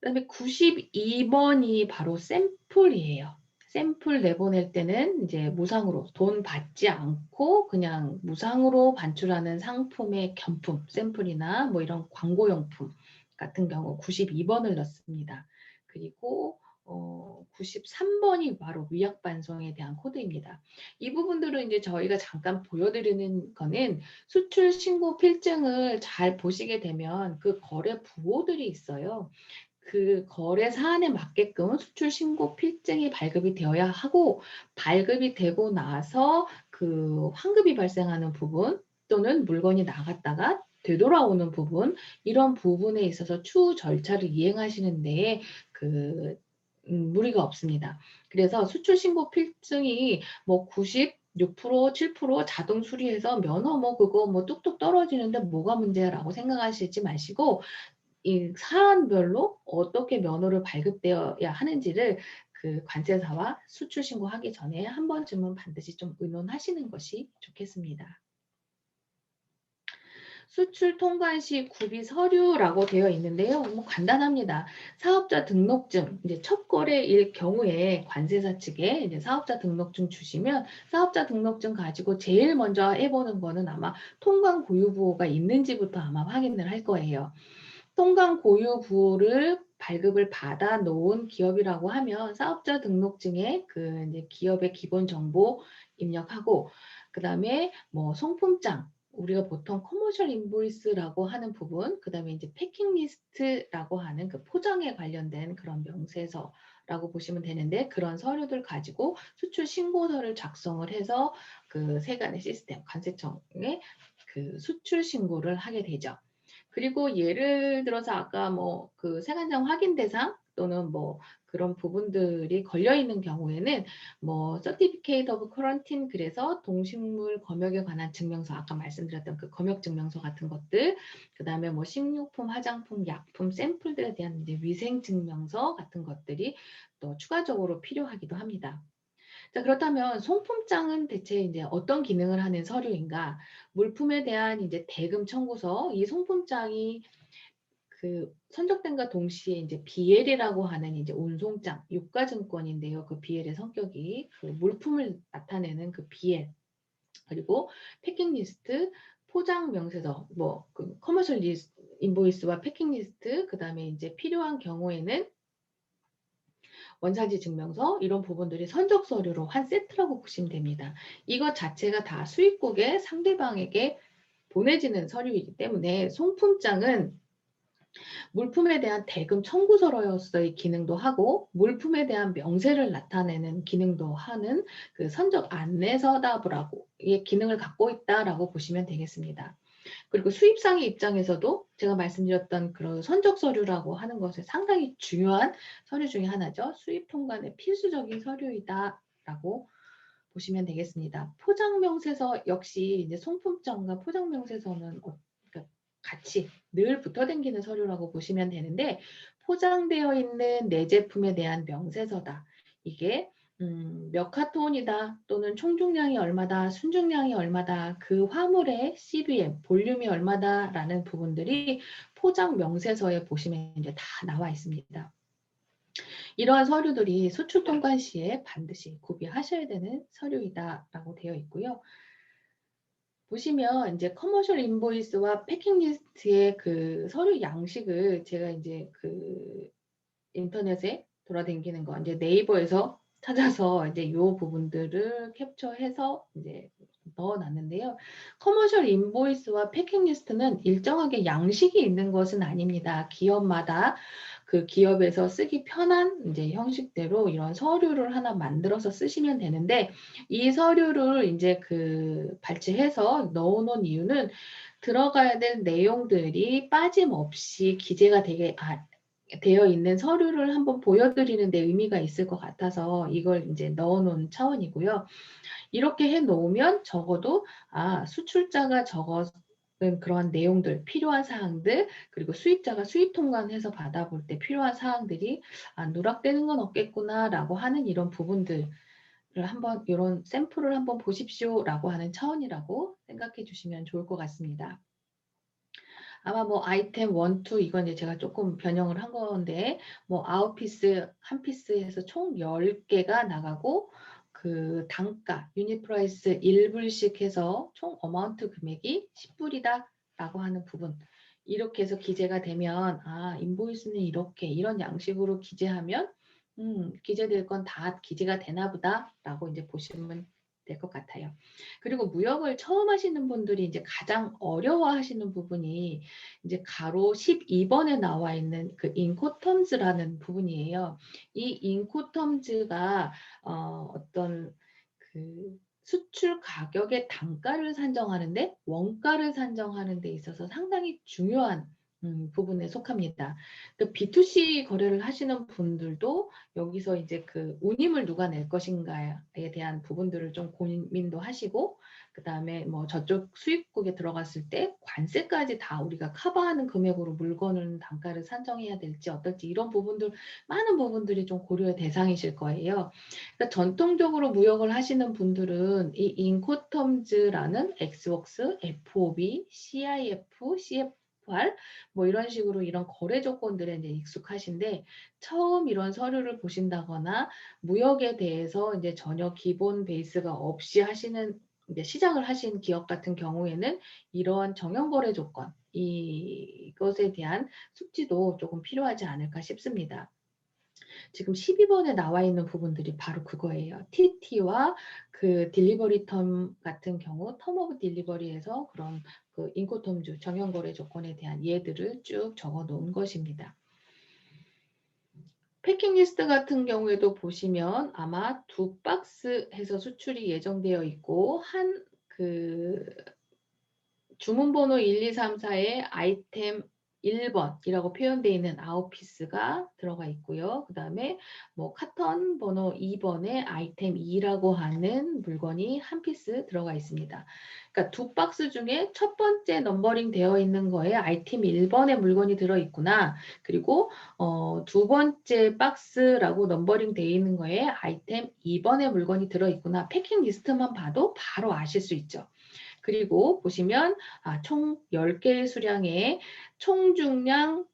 그다음에 92번이 바로 샘플이에요. 샘플 내보낼 때는 이제 무상으로 돈 받지 않고 그냥 무상으로 반출하는 상품의 견품, 샘플이나 뭐 이런 광고용품 같은 경우 92번을 넣습니다. 그리고 93번이 바로 위약 반송에 대한 코드입니다. 이 부분들은 이제 저희가 잠깐 보여드리는 거는 수출 신고 필증을 잘 보시게 되면 그 거래 부호들이 있어요. 그 거래 사안에 맞게끔 수출 신고 필증이 발급이 되어야 하고, 발급이 되고 나서 그 환급이 발생하는 부분 또는 물건이 나갔다가 되돌아오는 부분, 이런 부분에 있어서 추후 절차를 이행하시는데 무리가 없습니다. 그래서 수출 신고 필증이 뭐 96%, 7% 자동 수리해서 면허 뭐 그거 뭐 뚝뚝 떨어지는데 뭐가 문제야라고 생각하시지 마시고, 이 사안별로 어떻게 면허를 발급되어야 하는지를 그 관세사와 수출 신고하기 전에 한 번쯤은 반드시 좀 의논하시는 것이 좋겠습니다. 수출 통관 시 구비 서류라고 되어 있는데요. 뭐 간단합니다. 사업자 등록증, 이제 첫 거래일 경우에 관세사 측에 이제 사업자 등록증 주시면, 사업자 등록증 가지고 제일 먼저 해보는 거는 아마 통관 고유 부호가 있는지부터 아마 확인을 할 거예요. 통관 고유 부호를 발급을 받아 놓은 기업이라고 하면 사업자 등록증에 그 이제 기업의 기본 정보 입력하고, 그다음에 뭐 송품장, 우리가 보통 커머셜 인보이스라고 하는 부분, 그다음에 이제 패킹 리스트라고 하는 그 포장에 관련된 그런 명세서라고 보시면 되는데, 그런 서류들 가지고 수출 신고서를 작성을 해서 그 세관의 시스템 관세청에 그 수출 신고를 하게 되죠. 그리고 예를 들어서 아까 뭐 그 세관장 확인 대상 또는 뭐 그런 부분들이 걸려 있는 경우에는 뭐 Certificate of Quarantine, 그래서 동식물 검역에 관한 증명서, 아까 말씀드렸던 그 검역 증명서 같은 것들, 그다음에 뭐 식료품, 화장품, 약품 샘플들에 대한 이제 위생 증명서 같은 것들이 또 추가적으로 필요하기도 합니다. 자, 그렇다면 송품장은 대체 이제 어떤 기능을 하는 서류인가? 물품에 대한 이제 대금 청구서, 이 송품장이 그 선적된과 동시에 이제 BL이라고 하는 이제 운송장, 유가증권인데요. 그 BL의 성격이 그 물품을 나타내는 그 BL, 그리고 패킹 리스트, 포장 명세서, 뭐 그 커머셜 리스트, 인보이스와 패킹 리스트, 그다음에 이제 필요한 경우에는 원산지 증명서, 이런 부분들이 선적 서류로 한 세트라고 보시면 됩니다. 이것 자체가 다 수입국의 상대방에게 보내지는 서류이기 때문에 송품장은 물품에 대한 대금 청구서로서의 기능도 하고, 물품에 대한 명세를 나타내는 기능도 하는 그 선적 안내서답이라고 이 기능을 갖고 있다라고 보시면 되겠습니다. 그리고 수입상의 입장에서도 제가 말씀드렸던 그런 선적 서류라고 하는 것은 상당히 중요한 서류 중에 하나죠. 수입 통관의 필수적인 서류이다라고 보시면 되겠습니다. 포장명세서 역시 이제 송품장과 포장명세서는 그러니까 같이 늘 붙어 다니는 서류라고 보시면 되는데, 포장되어 있는 내 제품에 대한 명세서다. 이게 몇 카톤이다, 또는 총중량이 얼마다, 순중량이 얼마다, 그 화물의 CBM, 볼륨이 얼마다라는 부분들이 포장 명세서에 보시면 이제 다 나와 있습니다. 이러한 서류들이 수출 통관 시에 반드시 구비하셔야 되는 서류이다라고 되어 있고요. 보시면 이제 커머셜 인보이스와 패킹 리스트의 그 서류 양식을 제가 이제 그 인터넷에 돌아다니는 거 이제 네이버에서 찾아서 이제 요 부분들을 캡처해서 이제 넣어놨는데요. 커머셜 인보이스와 패킹 리스트는 일정하게 양식이 있는 것은 아닙니다. 기업마다 그 기업에서 쓰기 편한 이제 형식대로 이런 서류를 하나 만들어서 쓰시면 되는데, 이 서류를 이제 그 발췌해서 넣어놓은 이유는 들어가야 될 내용들이 빠짐없이 기재가 되어 있는 서류를 한번 보여드리는 데 의미가 있을 것 같아서 이걸 이제 넣어놓은 차원이고요. 이렇게 해 놓으면 적어도 수출자가 적은 그러한 내용들, 필요한 사항들, 그리고 수입자가 수입 통관해서 받아볼 때 필요한 사항들이 누락되는 건 없겠구나라고 하는 이런 부분들을 한번, 이런 샘플을 한번 보십시오라고 하는 차원이라고 생각해 주시면 좋을 것 같습니다. 아마 뭐 아이템 1, 2 이건 이제 제가 조금 변형을 한 건데, 뭐 9피스, 한 피스에서 총 10개가 나가고, 그 단가, 유닛 프라이스 1불씩 해서 총 어마운트 금액이 10불이다 라고 하는 부분. 이렇게 해서 기재가 되면, 인보이스는 이렇게, 이런 양식으로 기재하면, 기재될 건 다 기재가 되나 보다 라고 이제 보시면 될 것 같아요. 그리고 무역을 처음 하시는 분들이 이제 가장 어려워하시는 부분이 이제 가로 12번에 나와 있는 그 인코텀즈라는 부분이에요. 이 인코텀즈가 어떤 그 수출 가격의 단가를 산정하는데, 원가를 산정하는 데 있어서 상당히 중요한 부분에 속합니다. 그 B2C 거래를 하시는 분들도 여기서 이제 그 운임을 누가 낼 것인가에 대한 부분들을 좀 고민도 하시고, 그 다음에 뭐 저쪽 수입국에 들어갔을 때 관세까지 다 우리가 커버하는 금액으로 물건을 단가를 산정해야 될지 어떨지, 이런 부분들, 많은 부분들이 좀 고려의 대상이실 거예요. 그러니까 전통적으로 무역을 하시는 분들은 이 인코텀즈라는 엑스웍스, FOB, CIF, CFR 뭐 이런 식으로 이런 거래 조건들에 이제 익숙하신데, 처음 이런 서류를 보신다거나 무역에 대해서 이제 전혀 기본 베이스가 없이 하시는 이제 시작을 하신 기업 같은 경우에는 이러한 정형 거래 조건, 이것에 대한 숙지도 조금 필요하지 않을까 싶습니다. 지금 12번에 나와 있는 부분들이 바로 그거예요. TT와 그 딜리버리 텀 같은 경우 텀 오브 딜리버리에서 그런 그 인코텀주 정형거래 조건에 대한 예들을 쭉 적어 놓은 것입니다. 패킹 리스트 같은 경우에도 보시면 아마 2박스 해서 수출이 예정되어 있고 한 그 주문번호 1, 2, 3, 4에 아이템 1번이라고 표현되어 있는 아웃피스가 들어가 있고요. 그 다음에 뭐 카턴 번호 2번에 아이템 2라고 하는 물건이 한 피스 들어가 있습니다. 그러니까 2박스 중에 첫 번째 넘버링 되어 있는 거에 아이템 1번의 물건이 들어있구나. 그리고 두 번째 박스라고 넘버링 되어 있는 거에 아이템 2번의 물건이 들어있구나. 패킹 리스트만 봐도 바로 아실 수 있죠. 그리고 보시면 총 10개의 수량에 총 중량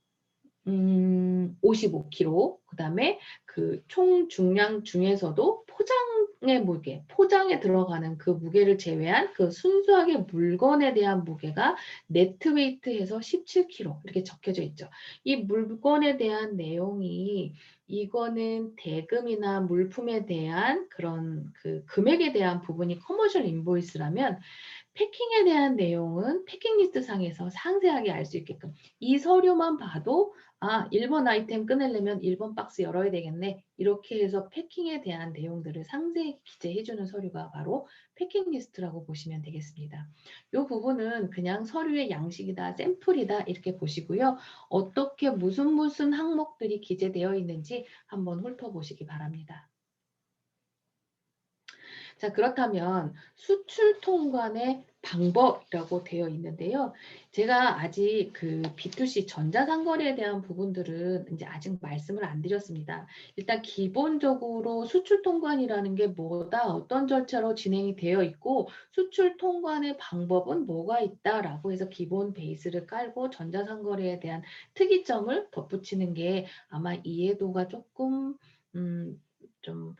55kg, 그 다음에 그 총 중량 중에서도 포장의 무게, 포장에 들어가는 그 무게를 제외한 그 순수하게 물건에 대한 무게가 네트 웨이트해서 17kg 이렇게 적혀져 있죠. 이 물건에 대한 내용이 이거는 대금이나 물품에 대한 그런 그 금액에 대한 부분이 커머셜 인보이스라면 패킹에 대한 내용은 패킹 리스트 상에서 상세하게 알 수 있게끔 이 서류만 봐도 1번 아이템 꺼내려면 1번 박스 열어야 되겠네. 이렇게 해서 패킹에 대한 내용들을 상세히 기재해주는 서류가 바로 패킹 리스트라고 보시면 되겠습니다. 이 부분은 그냥 서류의 양식이다, 샘플이다 이렇게 보시고요. 어떻게 무슨 항목들이 기재되어 있는지 한번 훑어보시기 바랍니다. 자, 그렇다면 수출 통관의 방법이라고 되어 있는데요. 제가 아직 그 B2C 전자상거래에 대한 부분들은 이제 아직 말씀을 안 드렸습니다. 일단 기본적으로 수출 통관이라는 게 뭐다, 어떤 절차로 진행이 되어 있고 수출 통관의 방법은 뭐가 있다라고 해서 기본 베이스를 깔고 전자상거래에 대한 특이점을 덧붙이는 게 아마 이해도가 조금 좀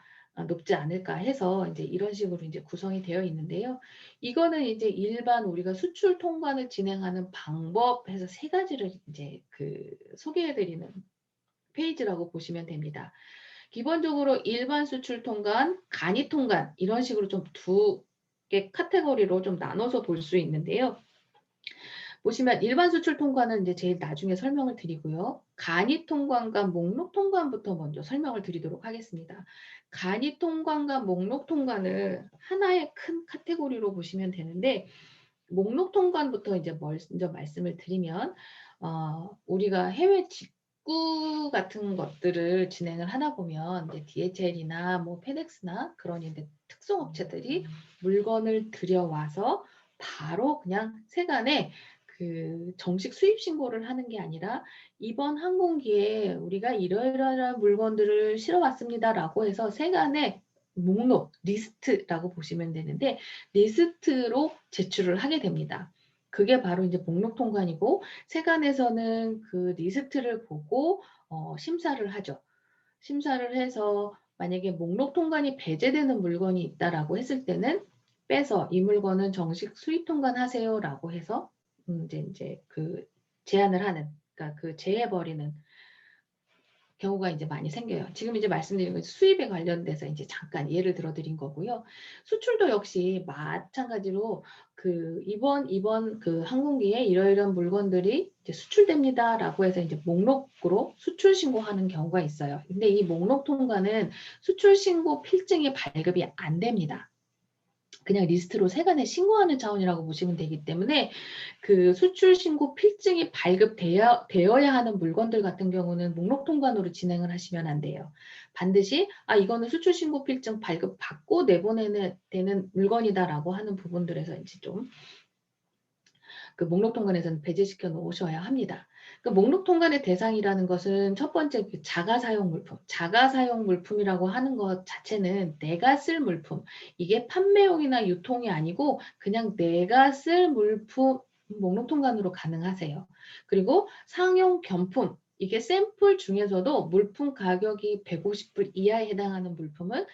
높지 않을까 해서 이제 이런 식으로 이제 구성이 되어 있는데요. 이거는 이제 일반 우리가 수출 통관을 진행하는 방법에서 세 가지를 이제 그 소개해드리는 페이지라고 보시면 됩니다. 기본적으로 일반 수출 통관, 간이 통관 이런 식으로 좀 두 개 카테고리로 좀 나눠서 볼 수 있는데요. 보시면 일반 수출 통관은 이제 제일 나중에 설명을 드리고요. 간이 통관과 목록 통관부터 먼저 설명을 드리도록 하겠습니다. 간이 통관과 목록 통관을 하나의 큰 카테고리로 보시면 되는데 목록 통관부터 이제 먼저 말씀을 드리면 우리가 해외 직구 같은 것들을 진행을 하다 보면 이제 DHL이나 뭐 페덱스나 그런 이제 특송업체들이 물건을 들여와서 바로 그냥 세간에 그 정식 수입 신고를 하는 게 아니라 이번 항공기에 우리가 이러이러한 물건들을 실어왔습니다라고 해서 세간에 목록, 리스트라고 보시면 되는데 리스트로 제출을 하게 됩니다. 그게 바로 이제 목록 통관이고 세관에서는 그 리스트를 보고 심사를 하죠. 심사를 해서 만약에 목록 통관이 배제되는 물건이 있다라고 했을 때는 빼서 이 물건은 정식 수입 통관하세요라고 해서 이제 그 제한을 하는, 그러니까 그 제해버리는 경우가 이제 많이 생겨요. 지금 이제 말씀드린 건 수입에 관련돼서 이제 잠깐 예를 들어 드린 거고요. 수출도 역시 마찬가지로 그 이번 그 항공기에 이러이러한 물건들이 이제 수출됩니다라고 해서 이제 목록으로 수출 신고하는 경우가 있어요. 근데 이 목록 통과는 수출 신고 필증이 발급이 안 됩니다. 그냥 리스트로 세관에 신고하는 차원이라고 보시면 되기 때문에 그 수출 신고 필증이 발급되어야 하는 물건들 같은 경우는 목록 통관으로 진행을 하시면 안 돼요. 반드시 이거는 수출 신고 필증 발급 받고 내보내는 되는 물건이다라고 하는 부분들에서 이제 좀 그 목록 통관에서는 배제시켜 놓으셔야 합니다. 그 목록 통관의 대상이라는 것은 첫 번째 그 자가사용 물품, 자가사용 물품이라고 하는 것 자체는 내가 쓸 물품, 이게 판매용이나 유통이 아니고 그냥 내가 쓸 물품 목록 통관으로 가능하세요. 그리고 상용 겸품, 이게 샘플 중에서도 물품 가격이 150불 이하에 해당하는 물품은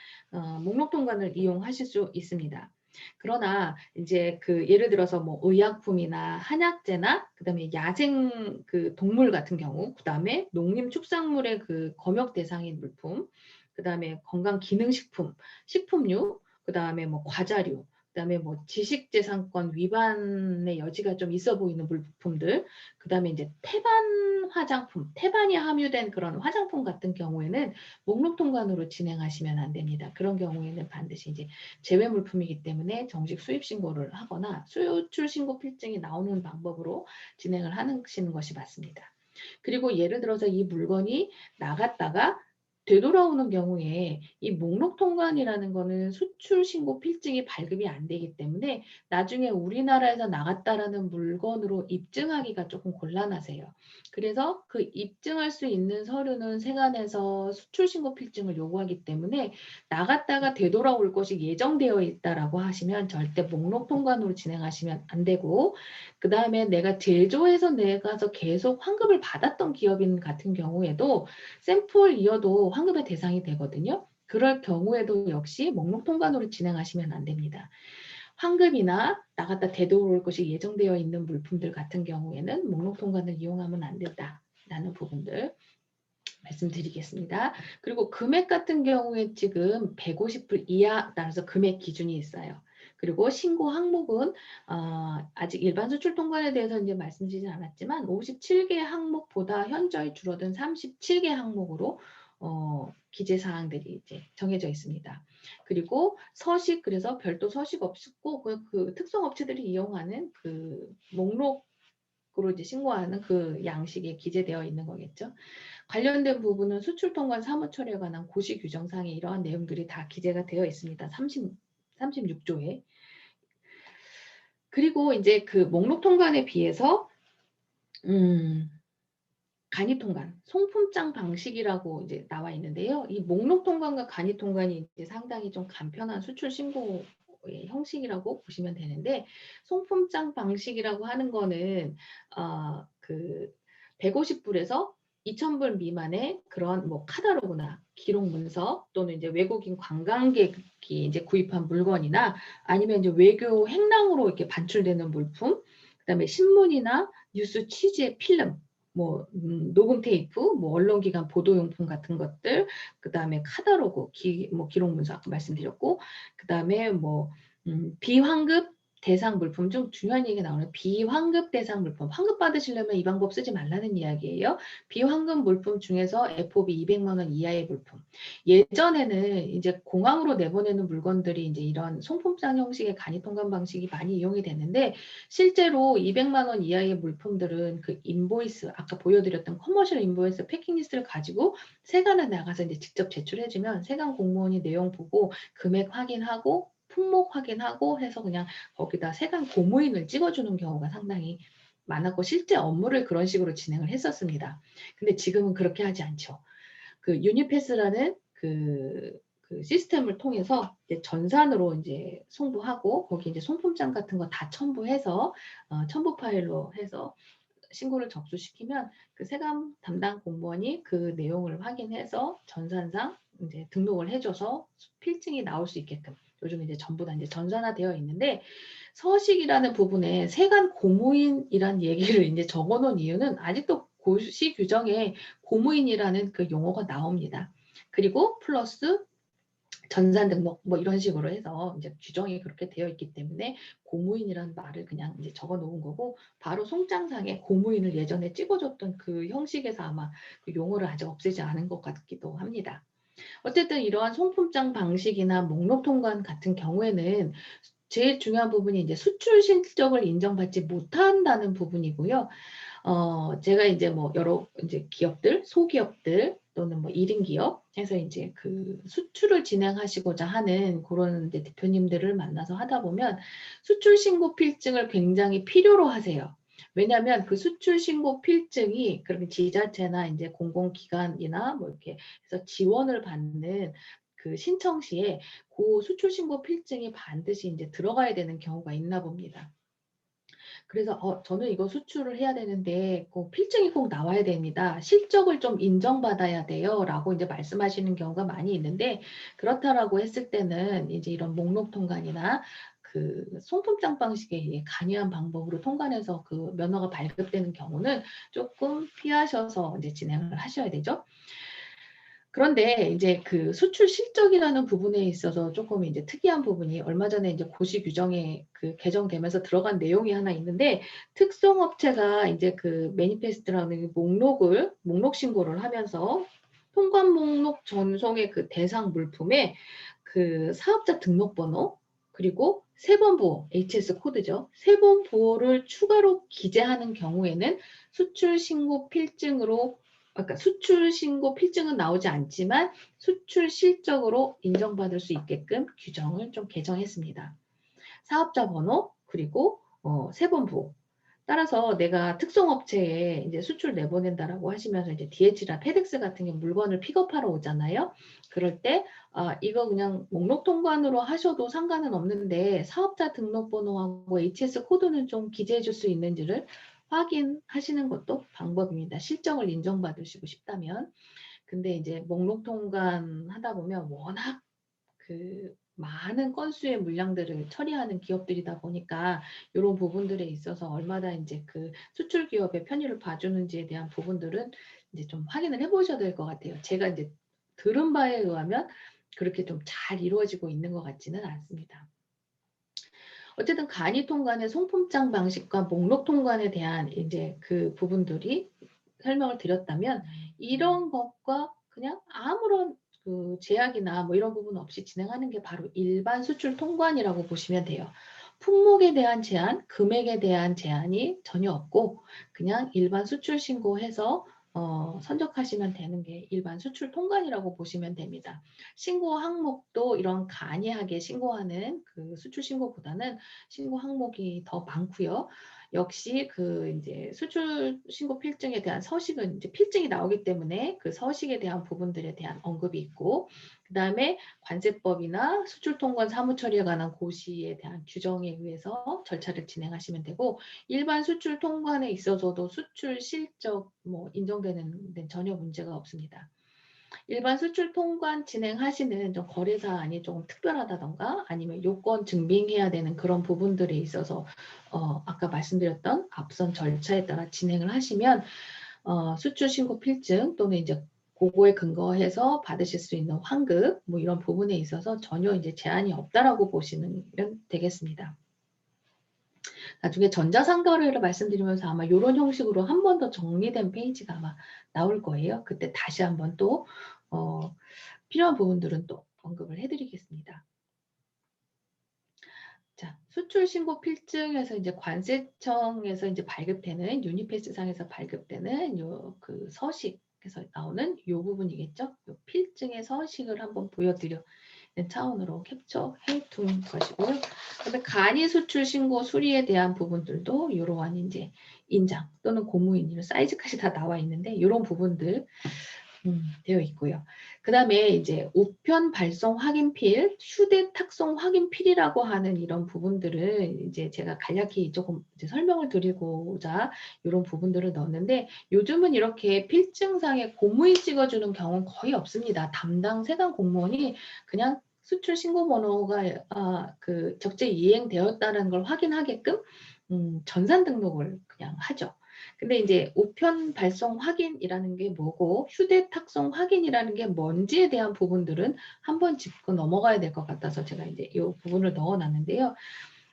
목록 통관을 이용하실 수 있습니다. 그러나 이제 그 예를 들어서 뭐 의약품이나 한약재나 그다음에 야생 그 동물 같은 경우, 그다음에 농림축산물의 그 검역 대상인 물품, 그다음에 건강기능식품, 식품류, 그다음에 뭐 과자류, 그다음에 뭐 지식재산권 위반의 여지가 좀 있어 보이는 물품들, 그다음에 이제 태반 화장품, 태반이 함유된 그런 화장품 같은 경우에는 목록 통관으로 진행하시면 안 됩니다. 그런 경우에는 반드시 이제 제외 물품이기 때문에 정식 수입 신고를 하거나 수출 신고 필증이 나오는 방법으로 진행을 하시는 것이 맞습니다. 그리고 예를 들어서 이 물건이 나갔다가 되돌아오는 경우에 이 목록 통관이라는 거는 수출 신고 필증이 발급이 안 되기 때문에 나중에 우리나라에서 나갔다라는 물건으로 입증하기가 조금 곤란하세요. 그래서 그 입증할 수 있는 서류는 세관에서 수출 신고 필증을 요구하기 때문에 나갔다가 되돌아올 것이 예정되어 있다라고 하시면 절대 목록 통관으로 진행하시면 안 되고, 그 다음에 내가 제조해서 내가서 계속 환급을 받았던 기업인 같은 경우에도 샘플이어도 환급의 대상이 되거든요. 그럴 경우에도 역시 목록 통관으로 진행하시면 안 됩니다. 환급이나 나갔다 되돌아올 것이 예정되어 있는 물품들 같은 경우에는 목록 통관을 이용하면 안 된다라는 부분들 말씀드리겠습니다. 그리고 금액 같은 경우에 지금 150불 이하 따라서 금액 기준이 있어요. 그리고 신고 항목은 아직 일반 수출 통관에 대해서 이제 말씀드리진 않았지만 57개 항목보다 현저히 줄어든 37개 항목으로 기재 사항들이 이제 정해져 있습니다. 그리고 서식, 그래서 별도 서식 없고 그 특성 업체들이 이용하는 그 목록으로 이제 신고하는 그 양식에 기재되어 있는 거겠죠. 관련된 부분은 수출통관 사무처리에 관한 고시 규정상에 이러한 내용들이 다 기재가 되어 있습니다. 36조에. 그리고 이제 그 목록 통관에 비해서 간이 통관, 송품장 방식이라고 이제 나와 있는데요. 이 목록 통관과 간이 통관이 이제 상당히 좀 간편한 수출 신고의 형식이라고 보시면 되는데, 송품장 방식이라고 하는 거는 그 150불에서 2,000불 미만의 그런 뭐 카탈로그나 기록 문서 또는 이제 외국인 관광객이 이제 구입한 물건이나 아니면 이제 외교 행랑으로 이렇게 반출되는 물품, 그다음에 신문이나 뉴스 취재 필름, 뭐 녹음 테이프, 뭐 언론기관 보도용품 같은 것들, 그다음에 카탈로그, 뭐 기록 문서 아까 말씀드렸고, 그다음에 뭐 비환급 대상 물품 중 중요한 얘기가 나오는 비환급 대상 물품. 환급 받으시려면 이 방법 쓰지 말라는 이야기예요. 비환급 물품 중에서 FOB 200만 원 이하의 물품. 예전에는 이제 공항으로 내보내는 물건들이 이제 이런 송품장 형식의 간이 통관 방식이 많이 이용이 됐는데, 실제로 200만 원 이하의 물품들은 그 인보이스, 아까 보여드렸던 커머셜 인보이스 패킹리스트를 가지고 세관에 나가서 이제 직접 제출해주면 세관 공무원이 내용 보고 금액 확인하고 품목 확인하고 해서 그냥 거기다 세관 고무인을 찍어주는 경우가 상당히 많았고 실제 업무를 그런 식으로 진행을 했었습니다. 근데 지금은 그렇게 하지 않죠. 그 유니패스라는 그 시스템을 통해서 이제 전산으로 이제 송부하고 거기 이제 송품장 같은 거 다 첨부해서 첨부 파일로 해서 신고를 접수시키면 그 세관 담당 공무원이 그 내용을 확인해서 전산상 이제 등록을 해줘서 필증이 나올 수 있게끔 요즘 이제 전부 다 이제 전산화되어 있는데, 서식이라는 부분에 세관 고무인이란 얘기를 이제 적어놓은 이유는 아직도 고시 규정에 고무인이라는 그 용어가 나옵니다. 그리고 플러스 전산 등록 뭐 이런 식으로 해서 이제 규정이 그렇게 되어 있기 때문에 고무인이라는 말을 그냥 이제 적어 놓은 거고, 바로 송장상에 고무인을 예전에 찍어줬던 그 형식에서 아마 그 용어를 아직 없애지 않은 것 같기도 합니다. 어쨌든 이러한 송품장 방식이나 목록 통관 같은 경우에는 제일 중요한 부분이 이제 수출 실적을 인정받지 못한다는 부분이고요. 제가 이제 뭐 여러 이제 기업들, 소기업들 또는 뭐 1인 기업 해서 이제 그 수출을 진행하시고자 하는 그런 이제 대표님들을 만나서 하다 보면 수출 신고 필증을 굉장히 필요로 하세요. 왜냐하면 그 수출 신고 필증이 그렇게 지자체나 이제 공공기관이나 뭐 이렇게 해서 지원을 받는 그 신청 시에 그 수출 신고 필증이 반드시 이제 들어가야 되는 경우가 있나 봅니다. 그래서 저는 이거 수출을 해야 되는데 꼭 필증이 꼭 나와야 됩니다. 실적을 좀 인정받아야 돼요. 라고 이제 말씀하시는 경우가 많이 있는데, 그렇다라고 했을 때는 이제 이런 목록 통관이나 그 송품장 방식의 간이한 방법으로 통관해서 그 면허가 발급되는 경우는 조금 피하셔서 이제 진행을 하셔야 되죠. 그런데 이제 그 수출 실적이라는 부분에 있어서 조금 이제 특이한 부분이 얼마 전에 이제 고시 규정에 그 개정되면서 들어간 내용이 하나 있는데, 특송업체가 이제 그 매니페스트라는 목록 신고를 하면서 통관 목록 전송의 그 대상 물품에 그 사업자 등록번호, 그리고 세번부호, HS 코드죠. 세번부호를 추가로 기재하는 경우에는 수출 신고 필증으로, 그러니까 수출 신고 필증은 나오지 않지만 수출 실적으로 인정받을 수 있게끔 규정을 좀 개정했습니다. 사업자 번호, 그리고 세번부호. 따라서 내가 특송업체에 이제 수출 내보낸다라고 하시면서 이제 DH나 페덱스 같은 게 물건을 픽업하러 오잖아요. 그럴 때 이거 그냥 목록 통관으로 하셔도 상관은 없는데 사업자 등록번호하고 HS 코드는 좀 기재해 줄 수 있는지를 확인하시는 것도 방법입니다. 실적을 인정받으시고 싶다면. 근데 이제 목록 통관 하다 보면 워낙 그 많은 건수의 물량들을 처리하는 기업들이다 보니까 이런 부분들에 있어서 얼마나 이제 그 수출 기업의 편의를 봐주는지에 대한 부분들은 이제 좀 확인을 해보셔야 될 것 같아요. 제가 이제 들은 바에 의하면 그렇게 좀 잘 이루어지고 있는 것 같지는 않습니다. 어쨌든 간이 통관의 송품장 방식과 목록 통관에 대한 이제 그 부분들이 설명을 드렸다면, 이런 것과 그냥 아무런 그 제약이나 뭐 이런 부분 없이 진행하는 게 바로 일반 수출 통관이라고 보시면 돼요. 품목에 대한 제한, 금액에 대한 제한이 전혀 없고 그냥 일반 수출 신고해서 선적하시면 되는 게 일반 수출 통관이라고 보시면 됩니다. 신고 항목도 이런 간이하게 신고하는 그 수출 신고보다는 신고 항목이 더 많고요. 역시 그 이제 수출 신고 필증에 대한 서식은 이제 필증이 나오기 때문에 그 서식에 대한 부분들에 대한 언급이 있고, 그다음에 관세법이나 수출 통관 사무 처리에 관한 고시에 대한 규정에 의해서 절차를 진행하시면 되고, 일반 수출 통관에 있어서도 수출 실적 뭐 인정되는 데는 전혀 문제가 없습니다. 일반 수출 통관 진행하시는 좀 거래 사안이 조금 특별하다던가 아니면 요건 증빙해야 되는 그런 부분들에 있어서 아까 말씀드렸던 앞선 절차에 따라 진행을 하시면 수출 신고 필증 또는 이제 그거에 근거해서 받으실 수 있는 환급 뭐 이런 부분에 있어서 전혀 이제 제한이 없다라고 보시면 되겠습니다. 나중에 전자상거래를 말씀드리면서 아마 이런 형식으로 한 번 더 정리된 페이지가 아마 나올 거예요. 그때 다시 한번 또 필요한 부분들은 또 언급을 해드리겠습니다. 자, 수출 신고 필증에서 이제 관세청에서 이제 발급되는 유니패스상에서 발급되는 요 그 서식에서 나오는 요 부분이겠죠. 요 필증의 서식을 한번 보여드려 차원으로 캡처해 둔 것이고요. 그다음에 간이 수출 신고 수리에 대한 부분들도 이러한 이제 인장 또는 고무인 이런 사이즈까지 다 나와 있는데 이런 부분들 되어 있고요. 그다음에 이제 우편 발송 확인필, 휴대 탁송 확인필이라고 하는 이런 부분들을 이제 제가 간략히 조금 이제 설명을 드리고자 이런 부분들을 넣었는데, 요즘은 이렇게 필증상에 고무인 찍어주는 경우는 거의 없습니다. 담당 세관 공무원이 그냥 수출 신고 번호가 그 적재 이행되었다는 걸 확인하게끔 전산 등록을 그냥 하죠. 근데 이제 우편 발송 확인이라는 게 뭐고 휴대 탁송 확인이라는 게 뭔지에 대한 부분들은 한번 짚고 넘어가야 될 것 같아서 제가 이제 이 부분을 넣어놨는데요.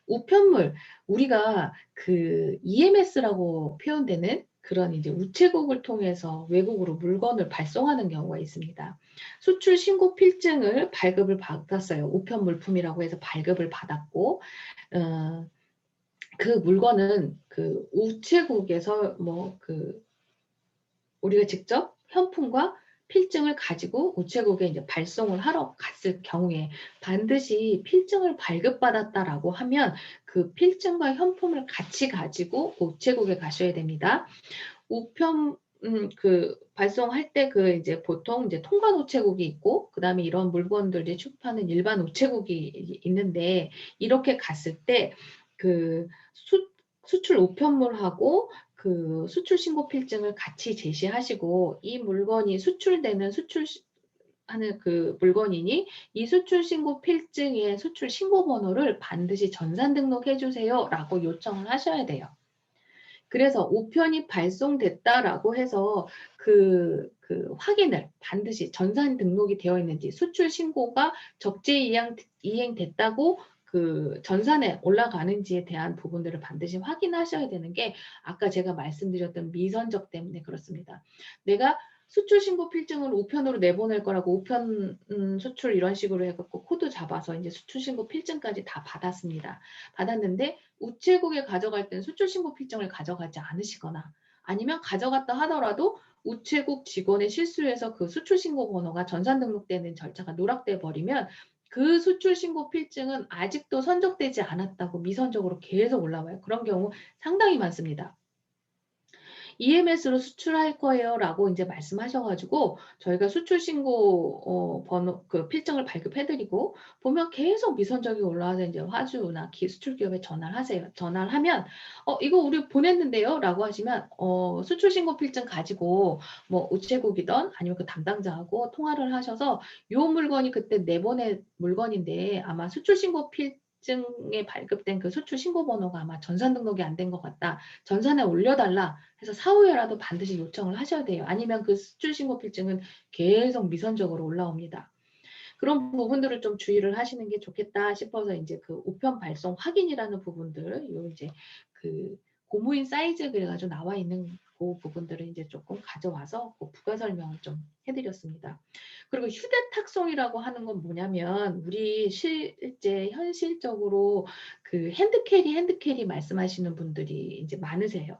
우편물, 우리가 그 EMS라고 표현되는 그런 이제 우체국을 통해서 외국으로 물건을 발송하는 경우가 있습니다. 수출 신고 필증을 발급을 받았어요. 우편 물품이라고 해서 발급을 받았고, 그 물건은 그 우체국에서 뭐 그 우리가 직접 현품과 필증을 가지고 우체국에 이제 발송을 하러 갔을 경우에 반드시 필증을 발급받았다라고 하면 그 필증과 현품을 같이 가지고 우체국에 가셔야 됩니다. 우편 그 발송할 때 그 이제 보통 이제 통관 우체국이 있고 그다음에 이런 물건들을 취급하는 일반 우체국이 있는데, 이렇게 갔을 때 그 수출 우편물하고 그 수출 신고 필증을 같이 제시하시고 이 물건이 수출되는 수출 하는 그 물건이니 이 수출 신고 필증의 수출 신고 번호를 반드시 전산 등록해 주세요라고 요청을 하셔야 돼요. 그래서 우편이 발송됐다라고 해서 그 확인을 반드시 전산 등록이 되어 있는지 수출 신고가 적재 이행됐다고 그 전산에 올라가는지에 대한 부분들을 반드시 확인하셔야 되는 게 아까 제가 말씀드렸던 미선적 때문에 그렇습니다. 내가 수출 신고 필증을 우편으로 내보낼 거라고 우편 수출 이런 식으로 해갖고 코드 잡아서 이제 수출 신고 필증까지 다 받았습니다. 받았는데 우체국에 가져갈 때는 수출 신고 필증을 가져가지 않으시거나 아니면 가져갔다 하더라도 우체국 직원의 실수에서 그 수출 신고 번호가 전산 등록되는 절차가 누락돼 버리면 그 수출 신고 필증은 아직도 선적되지 않았다고 미선적으로 계속 올라와요. 그런 경우 상당히 많습니다. EMS로 수출할 거예요 라고 이제 말씀하셔가지고 저희가 수출 신고 번호 그 필증을 발급해드리고 보면 계속 미선적이 올라와서 이제 화주나 수출 기업에 전화를 하세요. 전화를 하면 이거 우리 보냈는데요 라고 하시면 수출 신고 필증 가지고 뭐 우체국이든 아니면 그 담당자하고 통화를 하셔서 요 물건이 그때 내보낸 물건인데 아마 수출 신고 필증에 발급된 그 수출 신고 번호가 아마 전산 등록이 안 된 것 같다. 전산에 올려달라 해서 사후에라도 반드시 요청을 하셔야 돼요. 아니면 그 수출 신고 필증은 계속 미선적으로 올라옵니다. 그런 부분들을 좀 주의를 하시는 게 좋겠다 싶어서 이제 그 우편 발송 확인이라는 부분들, 요 이제 그 고무인 사이즈 그래가지고 나와 있는 그 부분들을 이제 조금 가져와서 그 부가 설명을 좀 해드렸습니다. 그리고 휴대탁송이라고 하는 건 뭐냐면 우리 실제 현실적으로 그 핸드캐리 말씀하시는 분들이 이제 많으세요.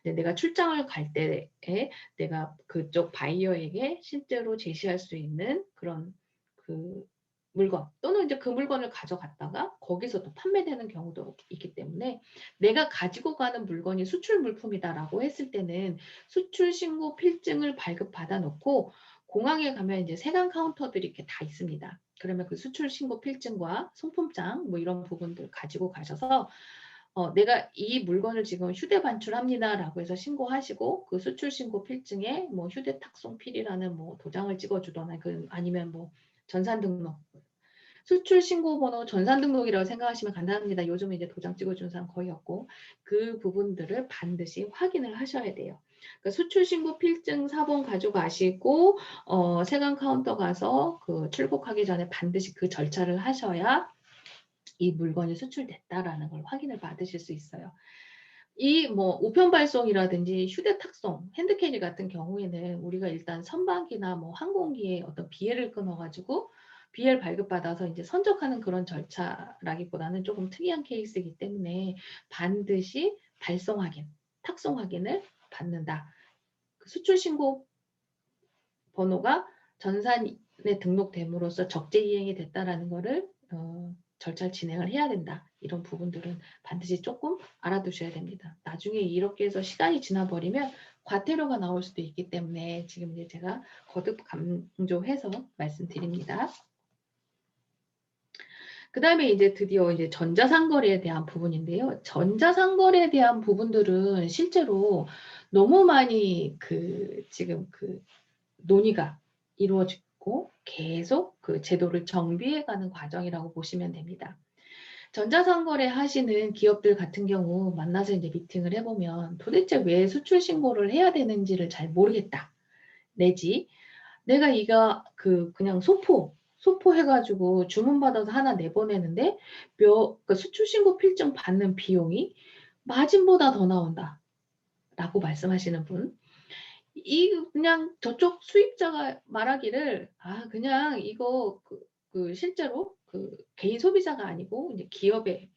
내가 출장을 갈 때에 내가 그쪽 바이어에게 실제로 제시할 수 있는 그런 그 물건 또는 이제 그 물건을 가져갔다가 거기서 또 판매되는 경우도 있기 때문에 내가 가지고 가는 물건이 수출 물품이다라고 했을 때는 수출 신고 필증을 발급받아 놓고 공항에 가면 이제 세관 카운터들이 이렇게 다 있습니다. 그러면 그 수출 신고 필증과 송품장 뭐 이런 부분들 가지고 가셔서 내가 이 물건을 지금 휴대 반출합니다라고 해서 신고하시고 그 수출 신고 필증에 뭐 휴대 탁송필이라는 뭐 도장을 찍어주거나 아니면 뭐 전산 등록 수출 신고 번호 전산 등록이라고 생각하시면 간단합니다. 요즘은 이제 도장 찍어주는 사람 거의 없고 그 부분들을 반드시 확인을 하셔야 돼요. 그러니까 수출 신고 필증 사본 가져가시고 세관 카운터 가서 그 출국하기 전에 반드시 그 절차를 하셔야 이 물건이 수출됐다라는 걸 확인을 받으실 수 있어요. 이 뭐 우편 발송이라든지 휴대 탁송, 핸드캐리 같은 경우에는 우리가 일단 선박이나 뭐 항공기에 어떤 BL을 끊어가지고 BL 발급받아서 이제 선적하는 그런 절차라기보다는 조금 특이한 케이스이기 때문에 반드시 발송 확인, 탁송 확인을 받는다. 수출 신고 번호가 전산에 등록됨으로써 적재 이행이 됐다라는 거를 절차를 진행을 해야 된다. 이런 부분들은 반드시 조금 알아두셔야 됩니다. 나중에 이렇게 해서 시간이 지나버리면 과태료가 나올 수도 있기 때문에 지금 이제 제가 거듭 강조해서 말씀드립니다. 그 다음에 이제 드디어 이제 전자상거래에 대한 부분인데요. 전자상거래에 대한 부분들은 실제로 너무 많이 지금 논의가 이루어지고 계속 그 제도를 정비해가는 과정이라고 보시면 됩니다. 전자상거래 하시는 기업들 같은 경우 만나서 이제 미팅을 해보면 도대체 왜 수출 신고를 해야 되는지를 잘 모르겠다. 내지 내가 이거 그냥 소포 해가지고 주문받아서 하나 내보내는데 그러니까 수출 신고 필증 받는 비용이 마진보다 더 나온다. 라고 말씀하시는 분. 그냥 저쪽 수입자가 말하기를 그냥 이거 실제로 개인 소비자가 아니고 이제 기업에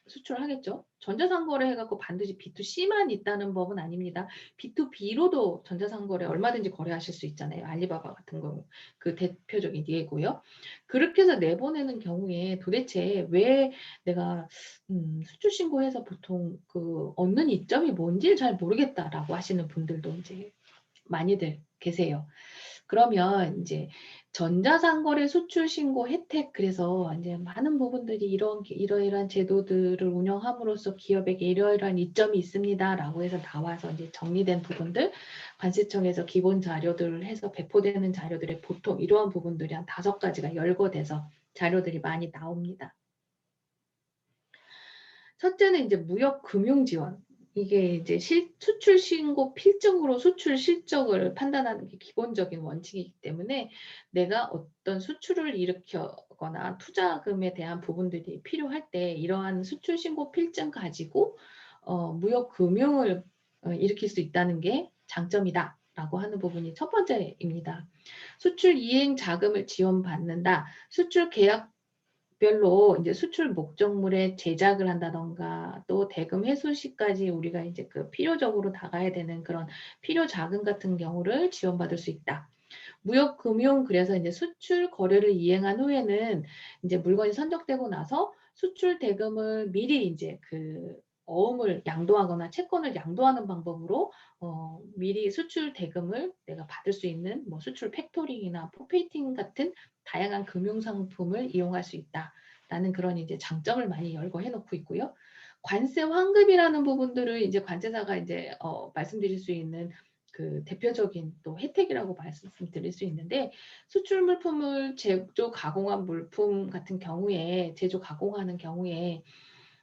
수출하겠죠. 전자상거래 해갖고 반드시 B2C만 있다는 법은 아닙니다. B2B로도 전자상거래 얼마든지 거래하실 수 있잖아요. 알리바바 같은 경우 그 대표적인 예고요. 그렇게 해서 내보내는 경우에 도대체 왜 내가 수출 신고해서 보통 얻는 이점이 뭔지를 잘 모르겠다라고 하시는 분들도 이제 많이들 계세요. 그러면 이제 전자상거래 수출 신고 혜택, 그래서 이제 많은 부분들이 이러이러한 제도들을 운영함으로써 기업에게 이러이러한 이점이 있습니다라고 해서 나와서 이제 정리된 부분들, 관세청에서 기본 자료들을 해서 배포되는 자료들의 보통 이러한 부분들이 한 5가지가 열거돼서 자료들이 많이 나옵니다. 첫째는 이제 무역 금융 지원. 이게 이제 수출 신고 필증으로 수출 실적을 판단하는 게 기본적인 원칙이기 때문에 내가 어떤 수출을 일으켜거나 투자금에 대한 부분들이 필요할 때 이러한 수출 신고 필증 가지고 무역 금융을 일으킬 수 있다는 게 장점이다라고 하는 부분이 첫 번째입니다. 수출 이행 자금을 지원받는다. 수출 계약 별로 이제 수출 목적물에 제작을 한다던가 또 대금 회수 시까지 우리가 이제 그 필요적으로 나가야 되는 그런 필요 자금 같은 경우를 지원받을 수 있다. 무역 금융, 그래서 이제 수출 거래를 이행한 후에는 이제 물건이 선적되고 나서 수출 대금을 미리 이제 그 어음을 양도하거나 채권을 양도하는 방법으로 미리 수출 대금을 내가 받을 수 있는 뭐 수출 팩토링이나 포페이팅 같은 다양한 금융 상품을 이용할 수 있다라는 그런 이제 장점을 많이 열거해 놓고 있고요. 관세 환급이라는 부분들을 이제 관세사가 이제 말씀드릴 수 있는 그 대표적인 또 혜택이라고 말씀드릴 수 있는데, 수출 물품을 제조 가공한 물품 같은 경우에 제조 가공하는 경우에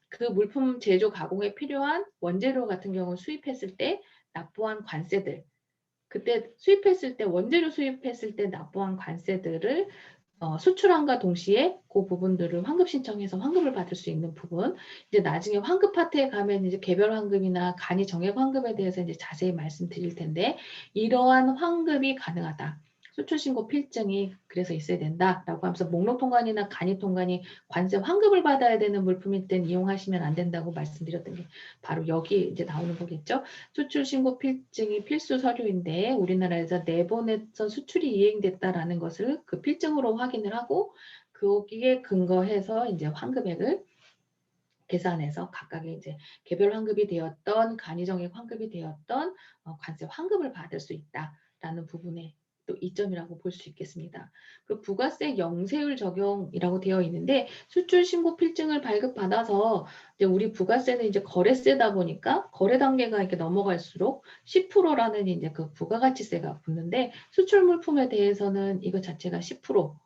그 물품 제조 가공에 필요한 원재료 같은 경우 수입했을 때 납부한 관세들, 그때 수입했을 때 원재료 수입했을 때 납부한 관세들을 수출함과 동시에 그 부분들을 환급 신청해서 환급을 받을 수 있는 부분, 이제 나중에 환급 파트에 가면 이제 개별 환급이나 간이 정액 환급에 대해서 이제 자세히 말씀드릴 텐데, 이러한 환급이 가능하다. 수출 신고 필증이 그래서 있어야 된다라고 하면서 목록 통관이나 간이 통관이 관세 환급을 받아야 되는 물품일 땐 이용하시면 안 된다고 말씀드렸던 게 바로 여기 이제 나오는 거겠죠. 수출 신고 필증이 필수 서류인데 우리나라에서 내보내서 수출이 이행됐다라는 것을 그 필증으로 확인을 하고 거기에 근거해서 이제 환급액을 계산해서 각각의 이제 개별 환급이 되었던 간이정액 환급이 되었던 관세 환급을 받을 수 있다라는 부분에 또 이점이라고 볼 수 있겠습니다. 그 부가세 영세율 적용이라고 되어 있는데, 수출 신고 필증을 발급받아서 이제 우리 부가세는 이제 거래세다 보니까 거래 단계가 이렇게 넘어갈수록 10%라는 이제 그 부가가치세가 붙는데, 수출 물품에 대해서는 이거 자체가 10%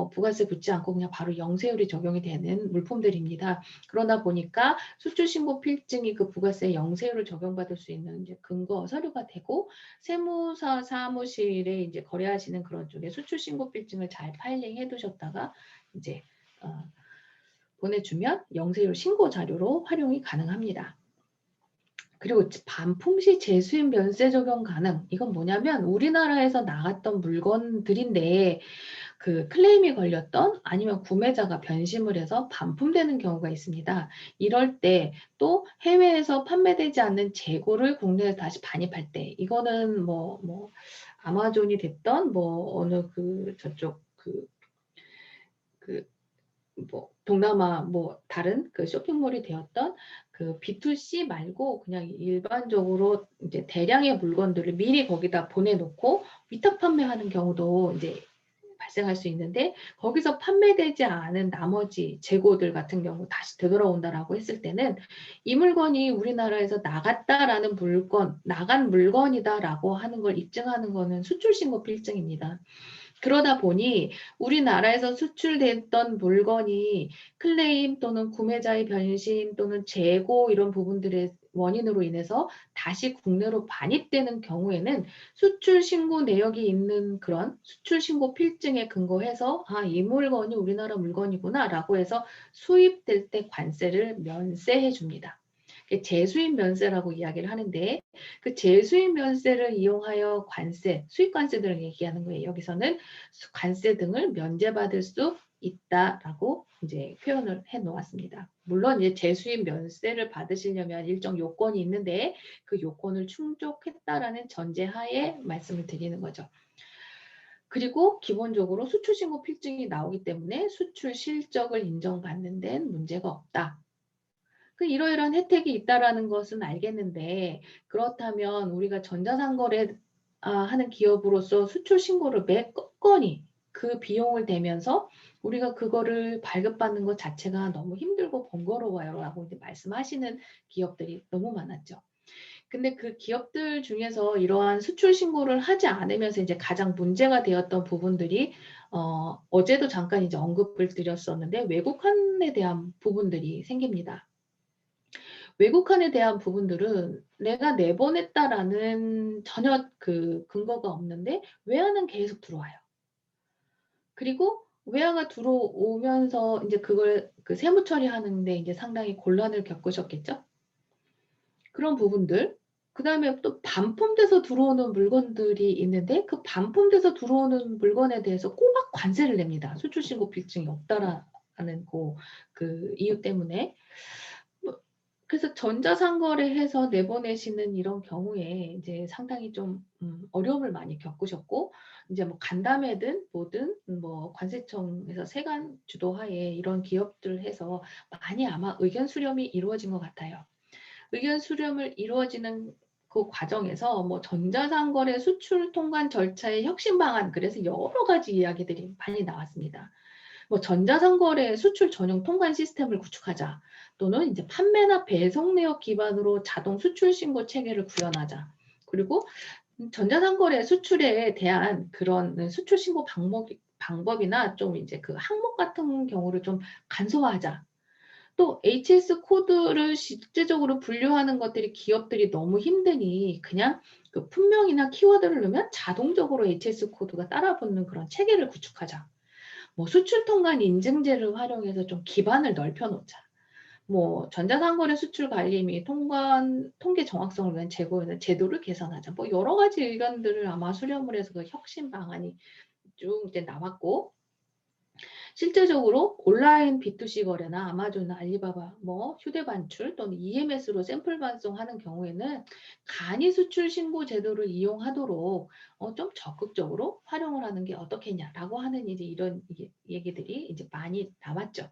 부가세 붙지 않고 그냥 바로 영세율이 적용이 되는 물품들입니다. 그러다 보니까 수출 신고 필증이 그 부가세 영세율을 적용받을 수 있는 이제 근거 서류가 되고, 세무사 사무실에 이제 거래하시는 그런 쪽에 수출 신고 필증을 잘 파일링해 두셨다가 이제 보내주면 영세율 신고 자료로 활용이 가능합니다. 그리고 반품 시 재수입 면세 적용 가능. 이건 뭐냐면 우리나라에서 나갔던 물건들인데 그 클레임이 걸렸던 아니면 구매자가 변심을 해서 반품되는 경우가 있습니다. 이럴 때 또 해외에서 판매되지 않는 재고를 국내에 다시 반입할 때, 이거는 뭐 아마존이 됐던 뭐 어느 그 저쪽 뭐 동남아 뭐 다른 그 쇼핑몰이 되었던 그 B2C 말고 그냥 일반적으로 이제 대량의 물건들을 미리 거기다 보내놓고 위탁 판매하는 경우도 이제 발생할 수 있는데, 거기서 판매되지 않은 나머지 재고들 같은 경우 다시 되돌아온다라고 했을 때는 이 물건이 우리나라에서 나갔다라는 물건, 나간 물건이다라고 하는 걸 입증하는 거는 수출신고 필증입니다. 그러다 보니 우리나라에서 수출됐던 물건이 클레임 또는 구매자의 변심 또는 재고 이런 부분들의 원인으로 인해서 다시 국내로 반입되는 경우에는 수출 신고 내역이 있는 그런 수출 신고 필증에 근거해서 이 물건이 우리나라 물건이구나라고 해서 수입될 때 관세를 면세해 줍니다. 재수입 면세라고 이야기를 하는데, 그 재수입 면세를 이용하여 관세, 수입 관세들을 얘기하는 거예요. 여기서는 관세 등을 면제받을 수 있다라고 이제 표현을 해 놓았습니다. 물론 이제 재수입 면세를 받으시려면 일정 요건이 있는데 그 요건을 충족했다라는 전제하에 말씀을 드리는 거죠. 그리고 기본적으로 수출 신고 필증이 나오기 때문에 수출 실적을 인정받는 데는 문제가 없다. 이러이러한 혜택이 있다라는 것은 알겠는데, 그렇다면 우리가 전자상거래 하는 기업으로서 수출 신고를 매 건건이 그 비용을 대면서 우리가 그거를 발급받는 것 자체가 너무 힘들고 번거로워요라고 이제 말씀하시는 기업들이 너무 많았죠. 근데 그 기업들 중에서 이러한 수출 신고를 하지 않으면서 이제 가장 문제가 되었던 부분들이 어제도 잠깐 이제 언급을 드렸었는데 외국환에 대한 부분들이 생깁니다. 외국환에 대한 부분들은 내가 내보냈다라는 전혀 그 근거가 없는데 외화는 계속 들어와요. 그리고 외화가 들어오면서 이제 그걸 그 세무 처리하는데 이제 상당히 곤란을 겪으셨겠죠? 그런 부분들. 그다음에 또 반품돼서 들어오는 물건들이 있는데 그 반품돼서 들어오는 물건에 대해서 꼬박 관세를 냅니다. 수출 신고 필증이 없다라는 그 이유 때문에. 그래서 전자상거래해서 내보내시는 이런 경우에 이제 상당히 좀 어려움을 많이 겪으셨고 이제 뭐 간담회든 뭐든 뭐 관세청에서 세관 주도하에 이런 기업들 해서 많이 아마 의견 수렴이 이루어진 것 같아요. 의견 수렴을 이루어지는 그 과정에서 뭐 전자상거래 수출 통관 절차의 혁신 방안 그래서 여러 가지 이야기들이 많이 나왔습니다. 뭐 전자상거래 수출 전용 통관 시스템을 구축하자 또는 이제 판매나 배송 내역 기반으로 자동 수출 신고 체계를 구현하자. 그리고 전자상거래 수출에 대한 그런 수출 신고 방법이나 좀 이제 그 항목 같은 경우를 좀 간소화하자. 또 HS 코드를 실제적으로 분류하는 것들이 기업들이 너무 힘드니 그냥 그 품명이나 키워드를 넣으면 자동적으로 HS 코드가 따라붙는 그런 체계를 구축하자. 뭐 수출 통관 인증제를 활용해서 좀 기반을 넓혀 놓자. 뭐 전자상거래 수출 관리 및 통계 정확성을 위한 제도를 개선하자. 뭐 여러 가지 의견들을 아마 수렴을 해서 그 혁신 방안이 쭉 이제 나왔고 실제적으로 온라인 B2C 거래나 아마존, 알리바바, 뭐 휴대반출 또는 EMS로 샘플 발송하는 경우에는 간이 수출 신고 제도를 이용하도록 좀 적극적으로 활용을 하는 게 어떻겠냐라고 하는 이제 이런 얘기들이 이제 많이 나왔죠.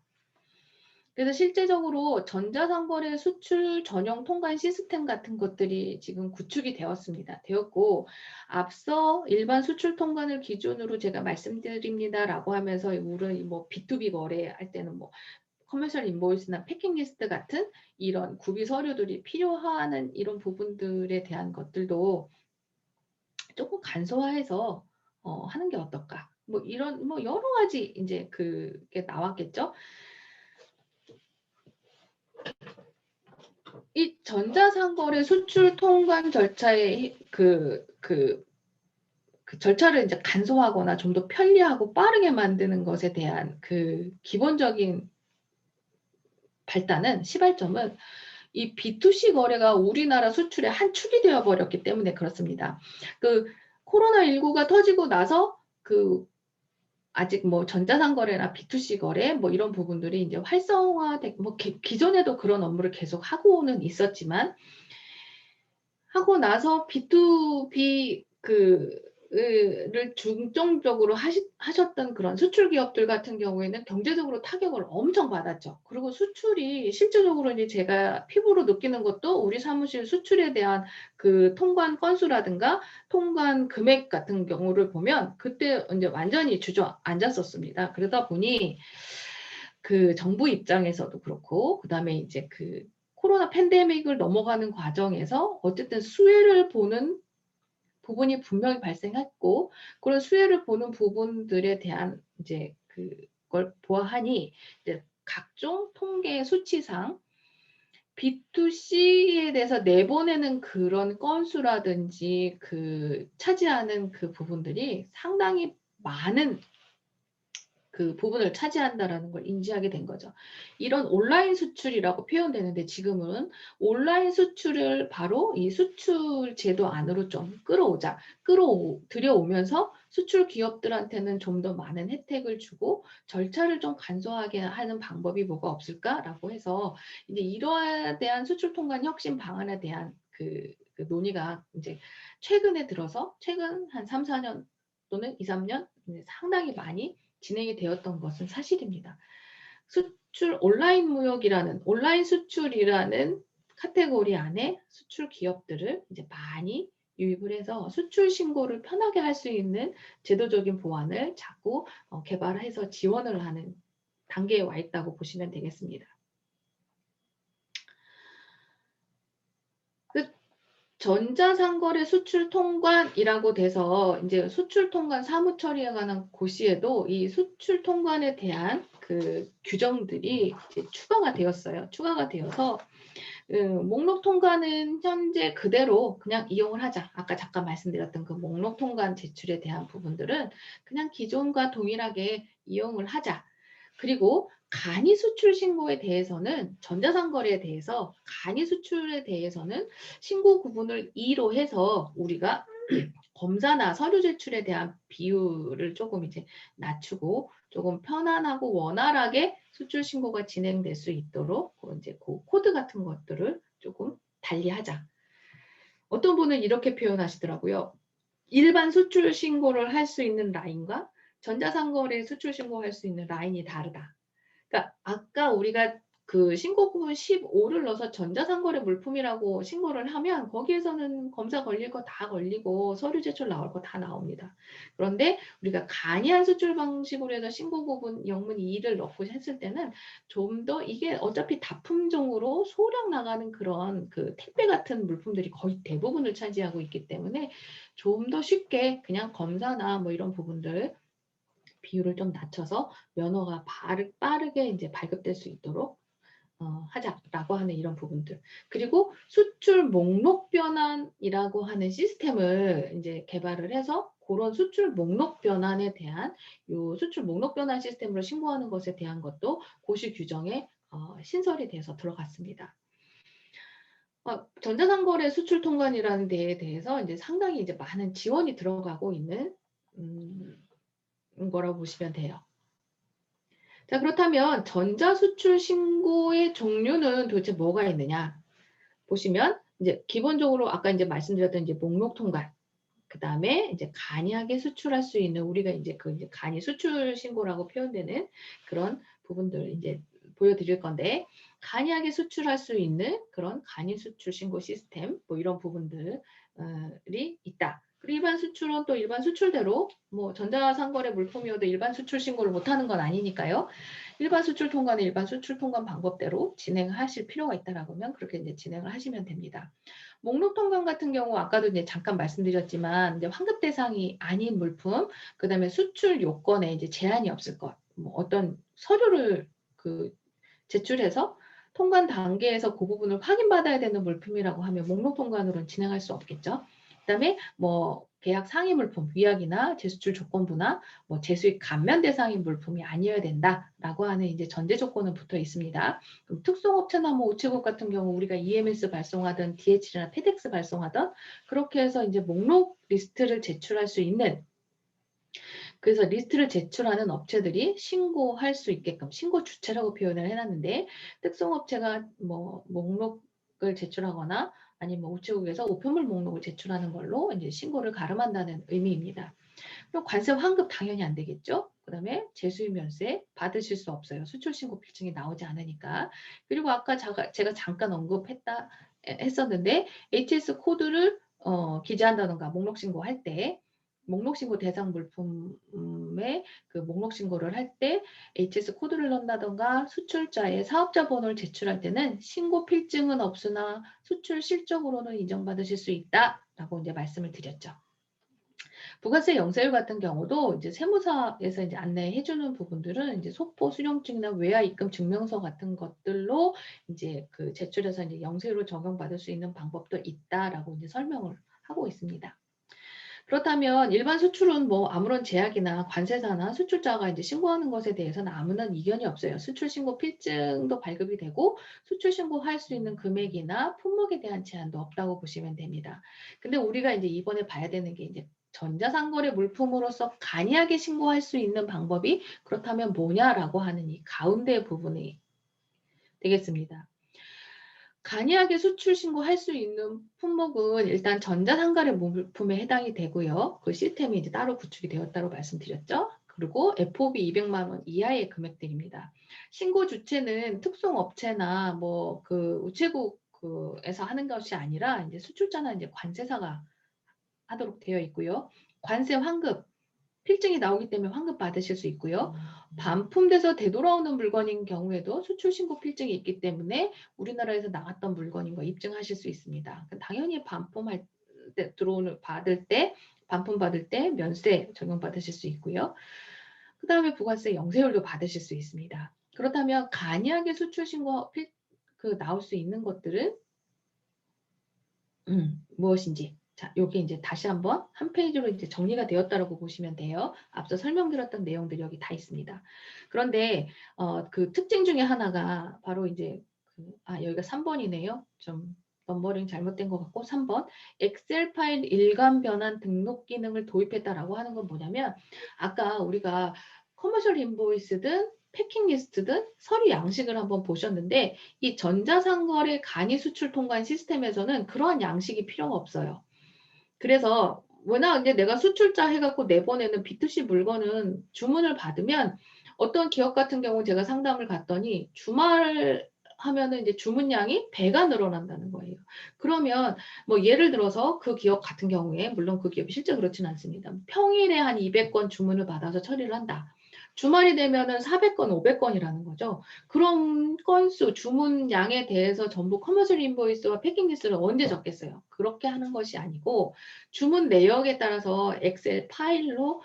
그래서 실제적으로 전자상거래 수출 전용 통관 시스템 같은 것들이 지금 구축이 되었고 앞서 일반 수출 통관을 기준으로 제가 말씀드립니다라고 하면서 우리 뭐 B2B 거래할 때는 뭐 커머셜 인보이스나 패킹 리스트 같은 이런 구비 서류들이 필요한 이런 부분들에 대한 것들도 조금 간소화해서 하는 게 어떨까? 뭐 이런 뭐 여러 가지 이제 그게 나왔겠죠. 이 전자상거래 수출 통관 절차의 그 절차를 이제 간소화하거나 좀 더 편리하고 빠르게 만드는 것에 대한 그 기본적인 발단은 시발점은 이 B2C 거래가 우리나라 수출의 한 축이 되어 버렸기 때문에 그렇습니다. 그 코로나19가 터지고 나서 그 아직 뭐 전자상거래나 B2C 거래 뭐 이런 부분들이 이제 활성화돼 뭐 기존에도 그런 업무를 계속 하고는 있었지만 하고 나서 B2B 를 중점적으로 하셨던 그런 수출 기업들 같은 경우에는 경제적으로 타격을 엄청 받았죠. 그리고 수출이 실질적으로 이제 제가 피부로 느끼는 것도 우리 사무실 수출에 대한 그 통관 건수라든가 통관 금액 같은 경우를 보면 그때 이제 완전히 주저앉았었습니다. 그러다 보니 그 정부 입장에서도 그렇고 그다음에 이제 그 코로나 팬데믹을 넘어가는 과정에서 어쨌든 수혜를 보는 부분이 분명히 발생했고 그런 수혜를 보는 부분들에 대한 이제 그걸 보아하니 이제 각종 통계 수치상 B2C에 대해서 내보내는 그런 건수라든지 그 차지하는 그 부분들이 상당히 많은 그 부분을 차지한다라는 걸 인지하게 된 거죠. 이런 온라인 수출이라고 표현되는데 지금은 온라인 수출을 바로 이 수출 제도 안으로 좀 들여오면서 수출 기업들한테는 좀 더 많은 혜택을 주고 절차를 좀 간소하게 하는 방법이 뭐가 없을까라고 해서 이제 이러한 대한 수출 통관 혁신 방안에 대한 그 논의가 이제 최근에 들어서 최근 한 3, 4년 또는 2, 3년 상당히 많이 진행이 되었던 것은 사실입니다. 수출 온라인 무역이라는 온라인 수출이라는 카테고리 안에 수출 기업들을 이제 많이 유입을 해서 수출 신고를 편하게 할 수 있는 제도적인 보완을 자꾸 개발해서 지원을 하는 단계에 와 있다고 보시면 되겠습니다. 그 전자상거래 수출 통관이라고 돼서 이제 수출 통관 사무 처리에 관한 고시에도 이 수출 통관에 대한 그 규정들이 이제 추가가 되었어요. 추가가 되어서 목록 통관은 현재 그대로 그냥 이용을 하자. 아까 잠깐 말씀드렸던 그 목록 통관 제출에 대한 부분들은 그냥 기존과 동일하게 이용을 하자. 그리고 간이 수출 신고에 대해서는 전자상거래에 대해서 간이 수출에 대해서는 신고 구분을 2로 해서 우리가 검사나 서류 제출에 대한 비율을 조금 이제 낮추고 조금 편안하고 원활하게 수출 신고가 진행될 수 있도록 이제 그 코드 같은 것들을 조금 달리하자. 어떤 분은 이렇게 표현하시더라고요. 일반 수출 신고를 할 수 있는 라인과 전자상거래 수출 신고할 수 있는 라인이 다르다. 그러니까 아까 우리가 그 신고 부분 15를 넣어서 전자상거래 물품이라고 신고를 하면 거기에서는 검사 걸릴 거 다 걸리고 서류 제출 나올 거 다 나옵니다. 그런데 우리가 간이한 수출 방식으로 해서 신고 부분 영문 2를 넣고 했을 때는 좀 더 이게 어차피 다품종으로 소량 나가는 그런 그 택배 같은 물품들이 거의 대부분을 차지하고 있기 때문에 좀 더 쉽게 그냥 검사나 뭐 이런 부분들 비율을 좀 낮춰서 면허가 빠르게 이제 발급될 수 있도록 하자라고 하는 이런 부분들. 그리고 수출 목록 변환이라고 하는 시스템을 이제 개발을 해서 그런 수출 목록 변환에 대한 요 수출 목록 변환 시스템으로 신고하는 것에 대한 것도 고시 규정에 신설이 돼서 들어갔습니다. 전자상거래 수출 통관이라는 데에 대해서 이제 상당히 이제 많은 지원이 들어가고 있는 거라고 보시면 돼요. 자, 그렇다면 전자수출 신고의 종류는 도대체 뭐가 있느냐? 보시면 이제 기본적으로 아까 이제 말씀드렸던 이제 목록 통관, 그 다음에 이제 간이하게 수출할 수 있는 우리가 이제 그 이제 간이 수출 신고라고 표현되는 그런 부분들 이제 보여드릴 건데 간이하게 수출할 수 있는 그런 간이 수출 신고 시스템 뭐 이런 부분들이 있다. 그리고 일반 수출은 또 일반 수출대로 뭐 전자상거래 물품이어도 일반 수출 신고를 못하는 건 아니니까요. 일반 수출 통관은 일반 수출 통관 방법대로 진행하실 필요가 있다라고 하면 그렇게 이제 진행을 하시면 됩니다. 목록 통관 같은 경우 아까도 이제 잠깐 말씀드렸지만 이제 환급 대상이 아닌 물품, 그다음에 수출 요건에 이제 제한이 없을 것, 뭐 어떤 서류를 그 제출해서 통관 단계에서 그 부분을 확인받아야 되는 물품이라고 하면 목록 통관으로는 진행할 수 없겠죠. 그다음에 뭐 계약 상위 물품, 위약이나 재수출 조건부나 뭐 재수익 감면 대상인 물품이 아니어야 된다라고 하는 이제 전제 조건은 붙어 있습니다. 그럼 특송업체나 뭐 우체국 같은 경우 우리가 EMS 발송하든 DHL이나 페덱스 발송하든 그렇게 해서 이제 목록 리스트를 제출할 수 있는 그래서 리스트를 제출하는 업체들이 신고할 수 있게끔 신고 주체라고 표현을 해놨는데 특송업체가 뭐 목록을 제출하거나 아니면 뭐 우체국에서 우편물 목록을 제출하는 걸로 이제 신고를 가름한다는 의미입니다. 그럼 관세 환급 당연히 안 되겠죠. 그다음에 재수입 면세 받으실 수 없어요. 수출 신고 필증이 나오지 않으니까. 그리고 아까 제가 잠깐 했었는데 HS 코드를 기재한다던가 목록 신고할 때 목록 신고 대상 물품의 그 목록 신고를 할 때 HS 코드를 넣는다던가 수출자의 사업자 번호를 제출할 때는 신고 필증은 없으나 수출 실적으로는 인정받으실 수 있다라고 이제 말씀을 드렸죠. 부가세 영세율 같은 경우도 이제 세무사에서 이제 안내해주는 부분들은 이제 속보 수령증이나 외화 입금 증명서 같은 것들로 이제 그 제출해서 이제 영세율을 적용받을 수 있는 방법도 있다라고 이제 설명을 하고 있습니다. 그렇다면 일반 수출은 뭐 아무런 제약이나 관세사나 수출자가 이제 신고하는 것에 대해서는 아무런 이견이 없어요. 수출 신고 필증도 발급이 되고 수출 신고할 수 있는 금액이나 품목에 대한 제한도 없다고 보시면 됩니다. 근데 우리가 이제 이번에 봐야 되는 게 이제 전자상거래 물품으로서 간이하게 신고할 수 있는 방법이 그렇다면 뭐냐라고 하는 이 가운데 부분이 되겠습니다. 간이하게 수출 신고할 수 있는 품목은 일단 전자상거래 물품에 해당이 되고요. 그 시스템이 이제 따로 구축이 되었다고 말씀드렸죠. 그리고 FOB 200만 원 이하의 금액들입니다. 신고 주체는 특송업체나 뭐 그 우체국에서 하는 것이 아니라 이제 수출자나 이제 관세사가 하도록 되어 있고요. 관세 환급 필증이 나오기 때문에 환급 받으실 수 있고요. 반품돼서 되돌아오는 물건인 경우에도 수출 신고 필증이 있기 때문에 우리나라에서 나갔던 물건인 거 입증하실 수 있습니다. 당연히 반품할 때 받을 때 반품 받을 때 면세 적용받으실 수 있고요. 그 다음에 부가세 영세율도 받으실 수 있습니다. 그렇다면 간이하게 수출 신고 나올 수 있는 것들은 무엇인지. 자, 여기 이제 다시 한번 한 페이지로 이제 정리가 되었다라고 보시면 돼요. 앞서 설명드렸던 내용들이 여기 다 있습니다. 그런데 그 특징 중에 하나가 바로 이제 여기가 3번이네요. 좀 넘버링 잘못된 것 같고 3번 엑셀 파일 일관 변환 등록 기능을 도입했다라고 하는 건 뭐냐면 아까 우리가 커머셜 인보이스든 패킹 리스트든 서류 양식을 한번 보셨는데 이 전자상거래 간이 수출 통관 시스템에서는 그러한 양식이 필요가 없어요. 그래서 워낙 이제 내가 수출자 해갖고 내보내는 B2C 물건은 주문을 받으면 어떤 기업 같은 경우 제가 상담을 갔더니 주말 하면은 이제 주문량이 배가 늘어난다는 거예요. 그러면 뭐 예를 들어서 그 기업 같은 경우에 물론 그 기업이 실제 그렇지는 않습니다. 평일에 한 200건 주문을 받아서 처리를 한다. 주말이 되면은 400건, 500건이라는 거죠. 그런 건수, 주문량에 대해서 전부 커머셜 인보이스와 패킹 리스트를 언제 적겠어요? 그렇게 하는 것이 아니고 주문 내역에 따라서 엑셀 파일로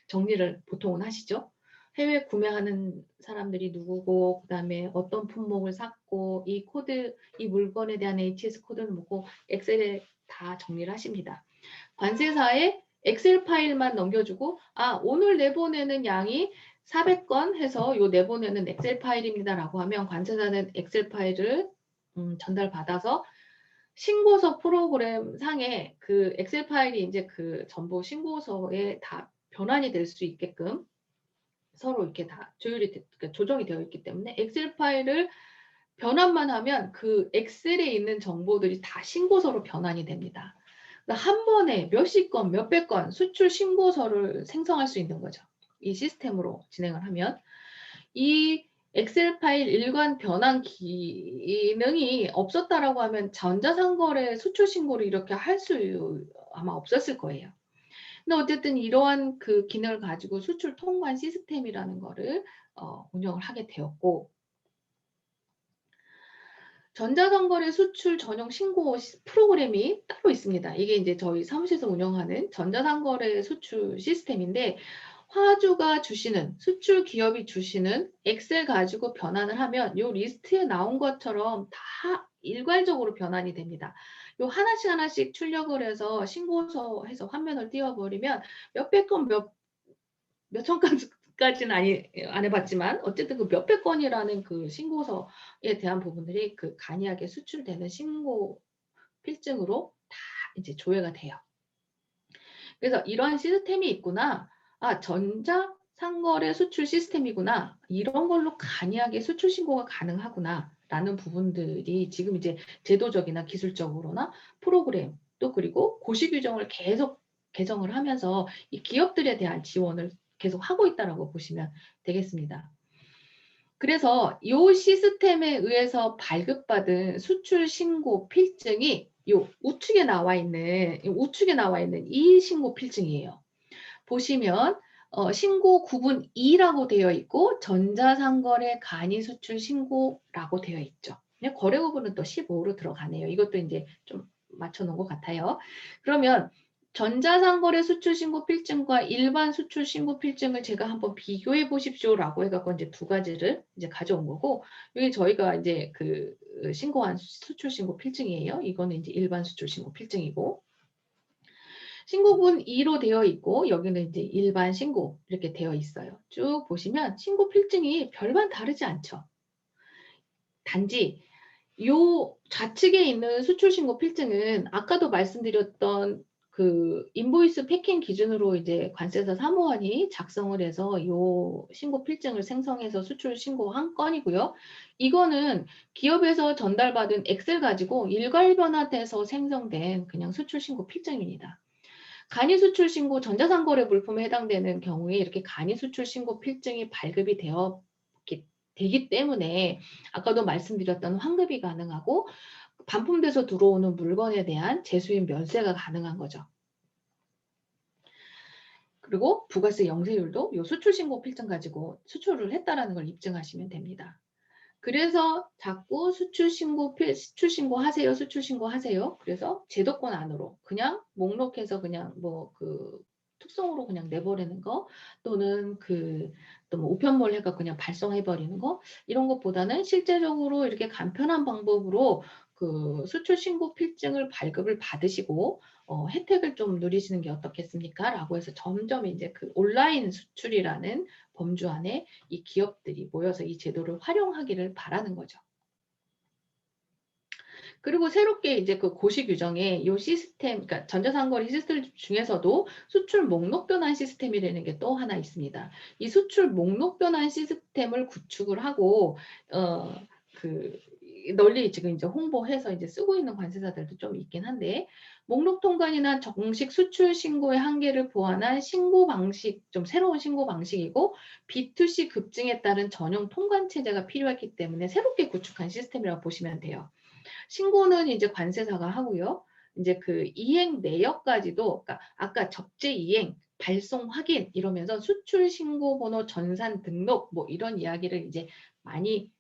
정리를 보통은 하시죠. 해외 구매하는 사람들이 누구고 그다음에 어떤 품목을 샀고 이 코드, 이 물건에 대한 HS 코드는 뭐고 엑셀에 다 정리를 하십니다. 관세사에 엑셀 파일만 넘겨주고 오늘 내보내는 양이 400건 해서 요 내보내는 엑셀 파일입니다라고 하면 관세사는 엑셀 파일을 전달받아서 신고서 프로그램 상에 그 엑셀 파일이 이제 그 전부 신고서에 다 변환이 될 수 있게끔 서로 이렇게 다 그러니까 조정이 되어 있기 때문에 엑셀 파일을 변환만 하면 그 엑셀에 있는 정보들이 다 신고서로 변환이 됩니다. 한 번에 몇십 건, 몇백 건 수출 신고서를 생성할 수 있는 거죠. 이 시스템으로 진행을 하면 이 엑셀 파일 일관 변환 기능이 없었다라고 하면 전자상거래 수출 신고를 이렇게 할 수 아마 없었을 거예요. 근데 어쨌든 이러한 그 기능을 가지고 수출 통관 시스템이라는 거를 운영을 하게 되었고 전자상거래 수출 전용 신고 프로그램이 따로 있습니다. 이게 이제 저희 사무실에서 운영하는 전자상거래 수출 시스템인데 화주가 주시는 수출 기업이 주시는 엑셀 가지고 변환을 하면 요 리스트에 나온 것처럼 다 일괄적으로 변환이 됩니다. 요 하나씩 하나씩 출력을 해서 신고서 해서 화면을 띄워버리면 몇백 건 몇천 건까지는 안 해봤지만 어쨌든 그 몇백 건이라는 그 신고서에 대한 부분들이 그 간이하게 수출되는 신고 필증으로 다 이제 조회가 돼요. 그래서 이런 시스템이 있구나. 전자 상거래 수출 시스템이구나. 이런 걸로 간이하게 수출 신고가 가능하구나. 라는 부분들이 지금 이제 제도적이나 기술적으로나 프로그램 또 그리고 고시 규정을 계속 개정을 하면서 이 기업들에 대한 지원을 계속 하고 있다라고 보시면 되겠습니다. 그래서 이 시스템에 의해서 발급받은 수출 신고 필증이 요 우측에 나와 있는 이 신고 필증이에요. 보시면 신고 구분 2라고 되어 있고 전자상거래 간이 수출 신고라고 되어 있죠. 거래 구분은 또 15로 들어가네요. 이것도 이제 좀 맞춰 놓은 것 같아요. 그러면 전자상거래 수출 신고 필증과 일반 수출 신고 필증을 제가 한번 비교해 보십시오라고 해갖고 이제 두 가지를 이제 가져온 거고, 여기 저희가 이제 그 신고한 수출 신고 필증이에요. 이거는 이제 일반 수출 신고 필증이고, 신고군 2로 되어 있고, 여기는 이제 일반 신고 이렇게 되어 있어요. 쭉 보시면 신고 필증이 별반 다르지 않죠. 단지 요 좌측에 있는 수출 신고 필증은 아까도 말씀드렸던 그 인보이스 패킹 기준으로 이제 관세사 사무원이 작성을 해서 요 신고 필증을 생성해서 수출 신고한 건이고요. 이거는 기업에서 전달받은 엑셀 가지고 일괄 변환돼서 생성된 그냥 수출 신고 필증입니다. 간이 수출 신고 전자상거래 물품에 해당되는 경우에 이렇게 간이 수출 신고 필증이 발급이 되기 때문에 아까도 말씀드렸던 환급이 가능하고 반품돼서 들어오는 물건에 대한 재수입 면세가 가능한 거죠. 그리고 부가세 영세율도 요 수출신고 필증 가지고 수출을 했다라는 걸 입증하시면 됩니다. 그래서 자꾸 수출신고 하세요. 수출신고 하세요. 그래서 제도권 안으로 그냥 목록해서 그냥 뭐 그 특성으로 그냥 내버리는 거 또는 또 뭐 우편물 해서 그냥 발송해 버리는 거 이런 것보다는 실제적으로 이렇게 간편한 방법으로 그 수출신고 필증을 발급을 받으시고 혜택을 좀 누리시는 게 어떻겠습니까? 라고 해서 점점 이제 그 온라인 수출이라는 범주 안에 이 기업들이 모여서 이 제도를 활용하기를 바라는 거죠. 그리고 새롭게 이제 그 고시 규정에 요 시스템, 그러니까 전자상거래 시스템 중에서도 수출 목록 변환 시스템이라는 게 또 하나 있습니다. 이 수출 목록 변환 시스템을 구축을 하고 그 널리 지금 이제 홍보해서 이제 쓰고 있는 관세사들도 좀 있긴 한데 목록 통관이나 정식 수출 신고의 한계를 보완한 신고 방식, 좀 새로운 신고 방식이고 B2C 급증에 따른 전용 통관 체제가 필요했기 때문에 새롭게 구축한 시스템이라고 보시면 돼요. 신고는 이제 관세사가 하고요. 이제 그 이행 내역까지도, 그러니까 아까 적재 이행, 발송 확인 이러면서 수출 신고 번호 전산 등록 뭐 이런 이야기를 이제 많이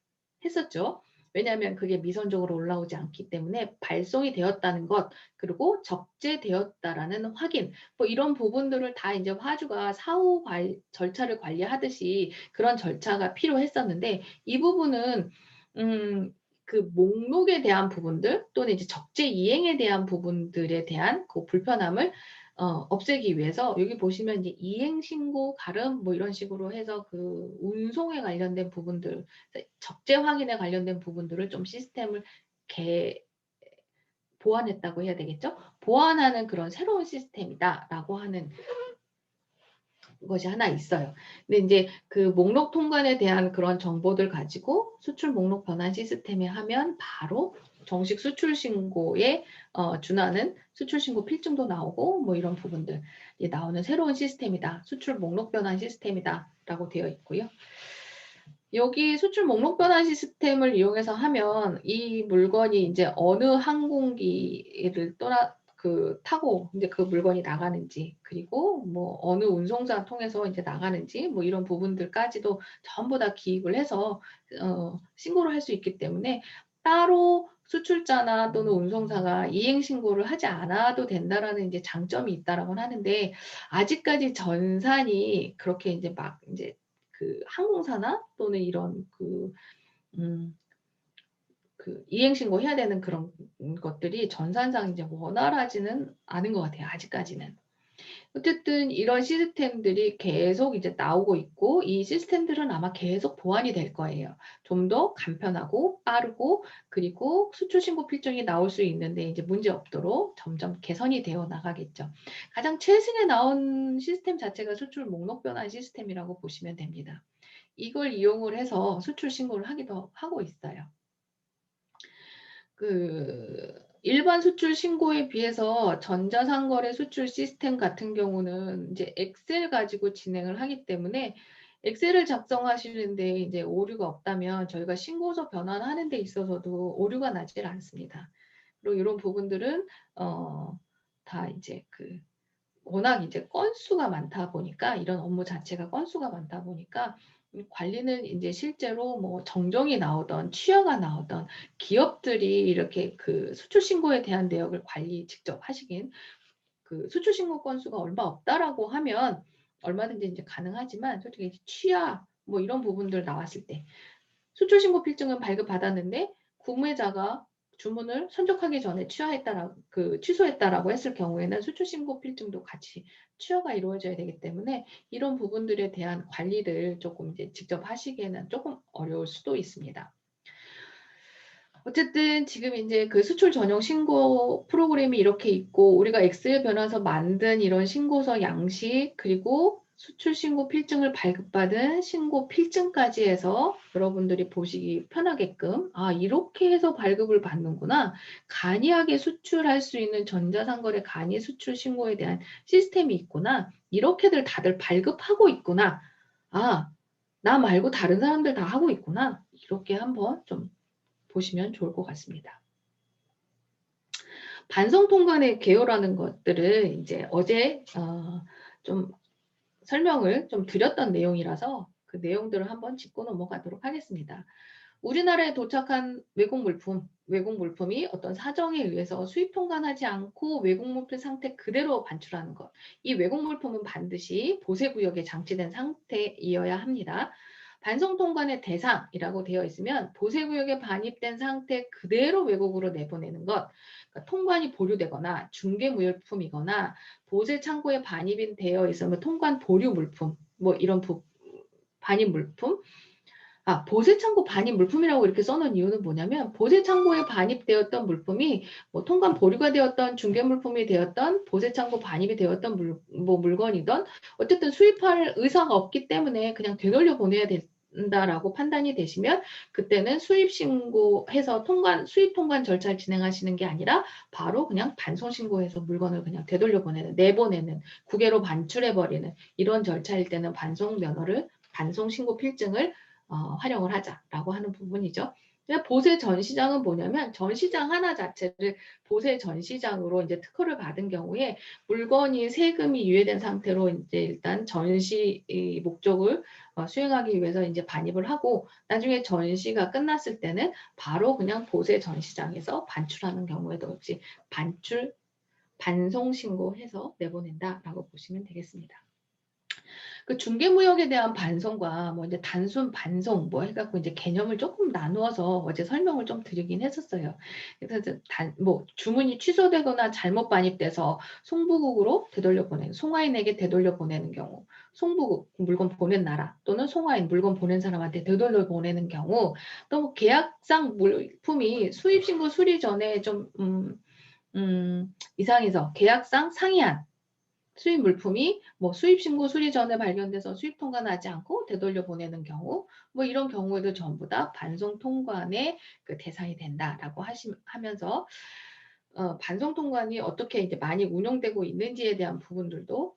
했었죠. 왜냐하면 그게 미선적으로 올라오지 않기 때문에 발송이 되었다는 것 그리고 적재되었다라는 확인 뭐 이런 부분들을 다 이제 화주가 사후 절차를 관리하듯이 그런 절차가 필요했었는데 이 부분은 그 목록에 대한 부분들 또는 이제 적재 이행에 대한 부분들에 대한 그 불편함을 없애기 위해서 여기 보시면 이제 이행 신고 가름 뭐 이런 식으로 해서 그 운송에 관련된 부분들 적재 확인에 관련된 부분들을 좀 시스템을 보완했다고 해야 되겠죠? 보완하는 그런 새로운 시스템이다라고 하는 것이 하나 있어요. 근데 이제 그 목록 통관에 대한 그런 정보들 가지고 수출 목록 변환 시스템에 하면 바로 정식 수출 신고에 준하는 수출 신고 필증도 나오고 뭐 이런 부분들 나오는 새로운 시스템이다. 수출 목록 변환 시스템이다라고 되어 있고요. 여기 수출 목록 변환 시스템을 이용해서 하면 이 물건이 이제 어느 항공기를 타고 이제 그 물건이 나가는지 그리고 뭐 어느 운송사 통해서 이제 나가는지 뭐 이런 부분들까지도 전부 다 기입을 해서 신고를 할 수 있기 때문에 따로 수출자나 또는 운송사가 이행 신고를 하지 않아도 된다라는 이제 장점이 있다라고 하는데 아직까지 전산이 그렇게 이제 막 이제 그 항공사나 또는 이런 이행신고 해야 되는 그런 것들이 전산상 이제 원활하지는 않은 것 같아요. 아직까지는. 어쨌든 이런 시스템들이 계속 이제 나오고 있고 이 시스템들은 아마 계속 보완이 될 거예요. 좀 더 간편하고 빠르고 그리고 수출 신고 필증이 나올 수 있는데 이제 문제 없도록 점점 개선이 되어 나가겠죠. 가장 최근에 나온 시스템 자체가 수출 목록 변환 시스템이라고 보시면 됩니다. 이걸 이용을 해서 수출 신고를 하기도 하고 있어요. 일반 수출 신고에 비해서 전자상거래 수출 시스템 같은 경우는 이제 엑셀 가지고 진행을 하기 때문에 엑셀을 작성하시는데 이제 오류가 없다면 저희가 신고서 변환하는 데 있어서도 오류가 나질 않습니다. 그리고 이런 부분들은 다 이제 워낙 이제 건수가 많다 보니까 이런 업무 자체가 건수가 많다 보니까 관리는 이제 실제로 뭐 정정이 나오던 취하가 나오던 기업들이 이렇게 그 수출 신고에 대한 내역을 관리 직접 하시긴 수출 신고 건수가 얼마 없다라고 하면 얼마든지 이제 가능하지만 솔직히 취하 뭐 이런 부분들 나왔을 때 수출 신고 필증은 발급받았는데 구매자가 주문을 선적하기 전에 취소했다라고 했을 경우에는 수출 신고 필증도 같이 취하가 이루어져야 되기 때문에 이런 부분들에 대한 관리를 조금 이제 직접 하시기에는 조금 어려울 수도 있습니다. 어쨌든 지금 이제 그 수출 전용 신고 프로그램이 이렇게 있고 우리가 엑셀 변환서 만든 이런 신고서 양식 그리고 수출 신고 필증을 발급받은 신고 필증까지 해서 여러분들이 보시기 편하게끔 이렇게 해서 발급을 받는구나. 간이하게 수출할 수 있는 전자상거래 간이 수출 신고에 대한 시스템이 있구나. 이렇게들 다들 발급하고 있구나. 나 말고 다른 사람들 다 하고 있구나. 이렇게 한번 좀 보시면 좋을 것 같습니다. 반송 통관의 개요라는 것들을 이제 어제 좀 설명을 좀 드렸던 내용이라서 그 내용들을 한번 짚고 넘어가도록 하겠습니다. 우리나라에 도착한 외국 물품이 어떤 사정에 의해서 수입 통관하지 않고 외국 물품 상태 그대로 반출하는 것. 이 외국 물품은 반드시 보세구역에 장치된 상태이어야 합니다. 반송 통관의 대상이라고 되어 있으면 보세구역에 반입된 상태 그대로 외국으로 내보내는 것. 그러니까 통관이 보류되거나 중개무역품이거나 보세 창고에 반입이 되어 있으면 통관 보류 물품, 뭐 이런 반입 물품. 보세창고 반입 물품이라고 이렇게 써놓은 이유는 뭐냐면 보세창고에 반입되었던 물품이 뭐 통관 보류가 되었던 중개물품이 되었던 보세창고 반입이 되었던 물건이던 어쨌든 수입할 의사가 없기 때문에 그냥 되돌려 보내야 된다라고 판단이 되시면 그때는 수입 신고해서 수입 통관 절차를 진행하시는 게 아니라 바로 그냥 반송 신고해서 물건을 그냥 되돌려 내보내는 국외로 반출해버리는 이런 절차일 때는 반송 신고 필증을 활용을 하자라고 하는 부분이죠. 보세 전시장은 뭐냐면 전시장 하나 자체를 보세 전시장으로 이제 특허를 받은 경우에 물건이 세금이 유예된 상태로 이제 일단 전시 목적을 수행하기 위해서 이제 반입을 하고 나중에 전시가 끝났을 때는 바로 그냥 보세 전시장에서 반출하는 경우에도 역시 반송 신고해서 내보낸다라고 보시면 되겠습니다. 그 중개무역에 대한 반송과 뭐 이제 단순 반송 뭐 해갖고 이제 개념을 조금 나누어서 어제 설명을 좀 드리긴 했었어요. 그래서 뭐 주문이 취소되거나 잘못 반입돼서 송부국으로 되돌려 보내는 송화인에게 되돌려 보내는 경우, 송부국 물건 보낸 나라 또는 송화인 물건 보낸 사람한테 되돌려 보내는 경우, 또 뭐 계약상 물품이 수입신고 수리 전에 좀 이상해서 계약상 상이한 수입 물품이 뭐 수입 신고 수리 전에 발견돼서 수입 통관하지 않고 되돌려 보내는 경우, 뭐 이런 경우에도 전부 다 반송 통관의 그 대상이 된다라고 하면서 반송 통관이 어떻게 이제 많이 운용되고 있는지에 대한 부분들도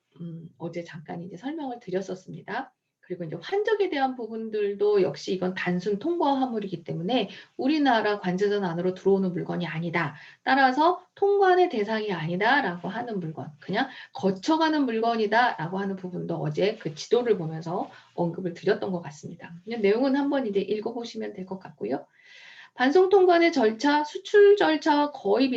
어제 잠깐 이제 설명을 드렸었습니다. 그리고 이제 환적에 대한 부분들도 역시 이건 단순 통과 화물이기 때문에 우리나라 관세전 안으로 들어오는 물건이 아니다. 따라서 통관의 대상이 아니다라고 하는 물건, 그냥 거쳐가는 물건이다라고 하는 부분도 어제 그 지도를 보면서 언급을 드렸던 것 같습니다. 내용은 한번 이제 읽어보시면 될 것 같고요. 반송 통관의 절차, 수출 절차와 거의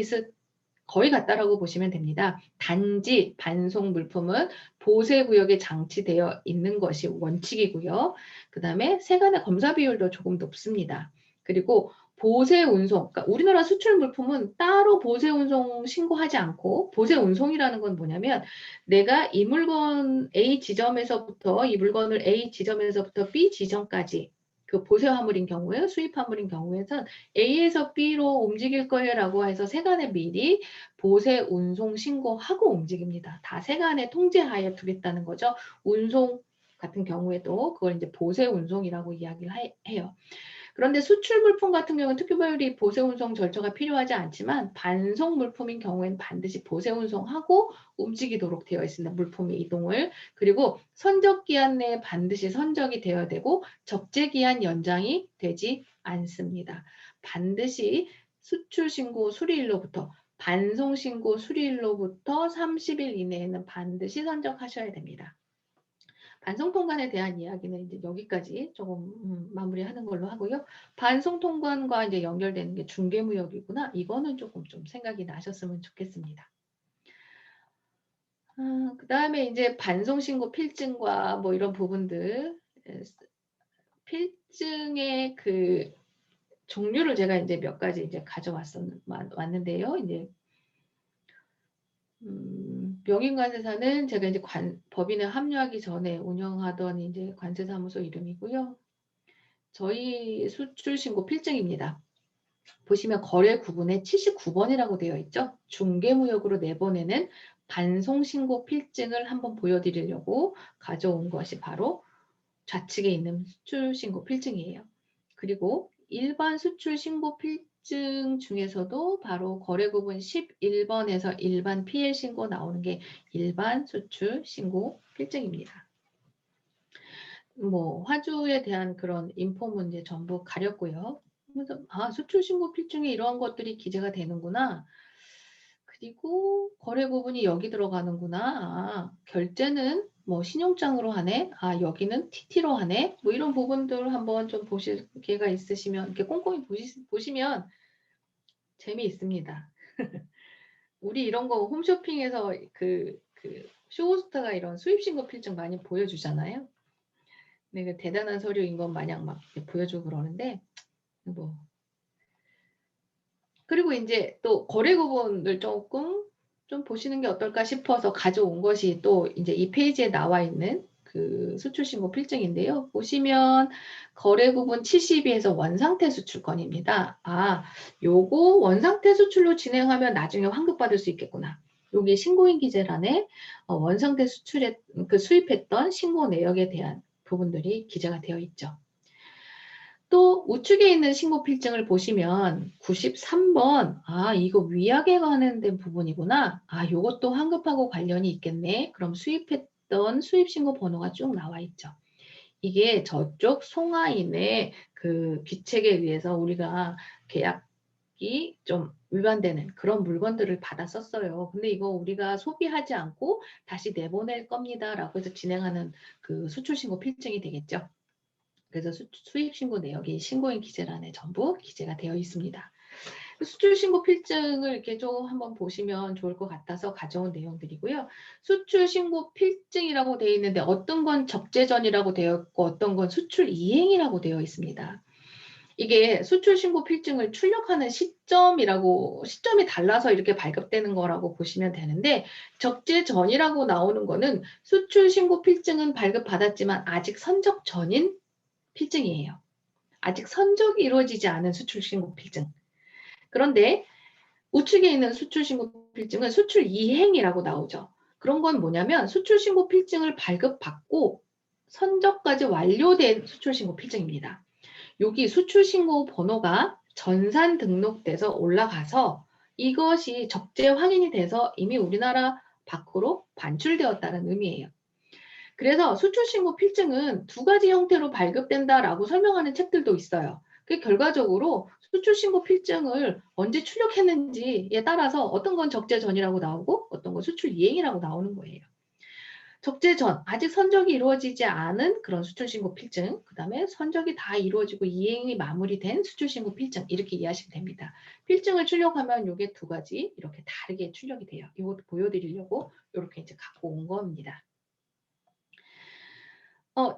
같다라고 보시면 됩니다. 단지 반송 물품은 보세구역에 장치되어 있는 것이 원칙이고요. 그 다음에 세관의 검사 비율도 조금 높습니다. 그리고 보세 운송, 그러니까 우리나라 수출 물품은 따로 보세 운송 신고하지 않고, 보세 운송이라는 건 뭐냐면 내가 이 물건 A 지점에서부터 이 물건을 A 지점에서부터 B 지점까지 그 보세 화물인 경우에 수입 화물인 경우에선 A에서 B로 움직일 거예요라고 해서 세관에 미리 보세 운송 신고하고 움직입니다. 다 세관의 통제하에 두겠다는 거죠. 운송 같은 경우에도 그걸 이제 보세 운송이라고 이야기를 해요. 그런데 수출 물품 같은 경우는 특별히 보세 운송 절차가 필요하지 않지만 반송 물품인 경우에는 반드시 보세 운송하고 움직이도록 되어 있습니다. 물품의 이동을. 그리고 선적 기한 내에 반드시 선적이 되어야 되고 적재 기한 연장이 되지 않습니다. 반드시 수출 신고 수리일로부터 반송 신고 수리일로부터 30일 이내에는 반드시 선적하셔야 됩니다. 반송 통관에 대한 이야기는 이제 여기까지 조금 마무리하는 걸로 하고요. 반송 통관과 이제 연결되는 게 중개무역이구나. 이거는 조금 좀 생각이 나셨으면 좋겠습니다. 그 다음에 이제 반송 신고 필증과 뭐 이런 부분들, 필증의 그 종류를 제가 이제 몇 가지 이제 왔는데요. 이제 명인관세사는 제가 이제 법인에 합류하기 전에 운영하던 이제 관세사무소 이름이고요. 저희 수출신고 필증입니다. 보시면 거래 구분에 79번이라고 되어 있죠. 중개무역으로 내보내는 반송신고 필증을 한번 보여드리려고 가져온 것이 바로 좌측에 있는 수출신고 필증이에요. 그리고 일반 수출신고 필증 중에서도 바로 거래구분 11번에서 일반 PL신고 나오는 게 일반 수출신고 필증입니다. 뭐 화주에 대한 그런 인포 문제 전부 가렸고요. 그래서 수출신고 필증에 이러한 것들이 기재가 되는구나. 그리고 거래 구분이 여기 들어가는구나. 결제는 뭐 신용장으로 하네, 아 여기는 TT로 하네, 뭐 이런 부분들 한번 좀 보실 기회가 있으시면 이렇게 꼼꼼히 보시면 재미있습니다. 우리 이런 거 홈쇼핑에서 그 쇼호스트가 이런 수입신고 필증 많이 보여주잖아요. 근데 그 대단한 서류인 건 마냥 막 보여주고 그러는데 뭐 그리고 이제 또 거래 구분을 조금 좀 보시는 게 어떨까 싶어서 가져온 것이 또 이제 이 페이지에 나와 있는 그 수출신고 필증인데요. 보시면 거래 구분 72에서 원상태 수출권입니다. 아, 요거 원상태 수출로 진행하면 나중에 환급받을 수 있겠구나. 여기 신고인 기재란에 원상태 수출에 그 수입했던 신고 내역에 대한 부분들이 기재가 되어 있죠. 또 우측에 있는 신고 필증을 보시면 93번, 아 이거 위약에 관련된 부분이구나. 아 요것도 환급하고 관련이 있겠네. 그럼 수입했던 수입신고 번호가 쭉 나와 있죠. 이게 저쪽 송하인의 그 귀책에 의해서 우리가 계약이 좀 위반되는 그런 물건들을 받아 썼어요. 근데 이거 우리가 소비하지 않고 다시 내보낼 겁니다. 라고 해서 진행하는 그 수출신고 필증이 되겠죠. 그래서 수입신고 내역이 신고인 기재란에 전부 기재가 되어 있습니다. 수출신고 필증을 이렇게 좀 한번 보시면 좋을 것 같아서 가져온 내용들이고요. 수출신고 필증이라고 되어 있는데 어떤 건 적재전이라고 되어 있고 어떤 건 수출 이행이라고 되어 있습니다. 이게 수출신고 필증을 출력하는 시점이 달라서 이렇게 발급되는 거라고 보시면 되는데 적재전이라고 나오는 거는 수출신고 필증은 발급받았지만 아직 선적 전인 필증이에요. 아직 선적이 이루어지지 않은 수출신고 필증. 그런데 우측에 있는 수출신고 필증은 수출 이행이라고 나오죠. 그런 건 뭐냐면 수출신고 필증을 발급받고 선적까지 완료된 수출신고 필증입니다. 여기 수출신고 번호가 전산 등록돼서 올라가서 이것이 적재 확인이 돼서 이미 우리나라 밖으로 반출되었다는 의미예요. 그래서 수출신고 필증은 두 가지 형태로 발급된다라고 설명하는 책들도 있어요. 그 결과적으로 수출신고 필증을 언제 출력했는지에 따라서 어떤 건 적재전이라고 나오고 어떤 건 수출 이행이라고 나오는 거예요. 적재전, 아직 선적이 이루어지지 않은 그런 수출신고 필증, 그 다음에 선적이 다 이루어지고 이행이 마무리된 수출신고 필증, 이렇게 이해하시면 됩니다. 필증을 출력하면 이게 두 가지 이렇게 다르게 출력이 돼요. 이것도 보여드리려고 이렇게 이제 갖고 온 겁니다.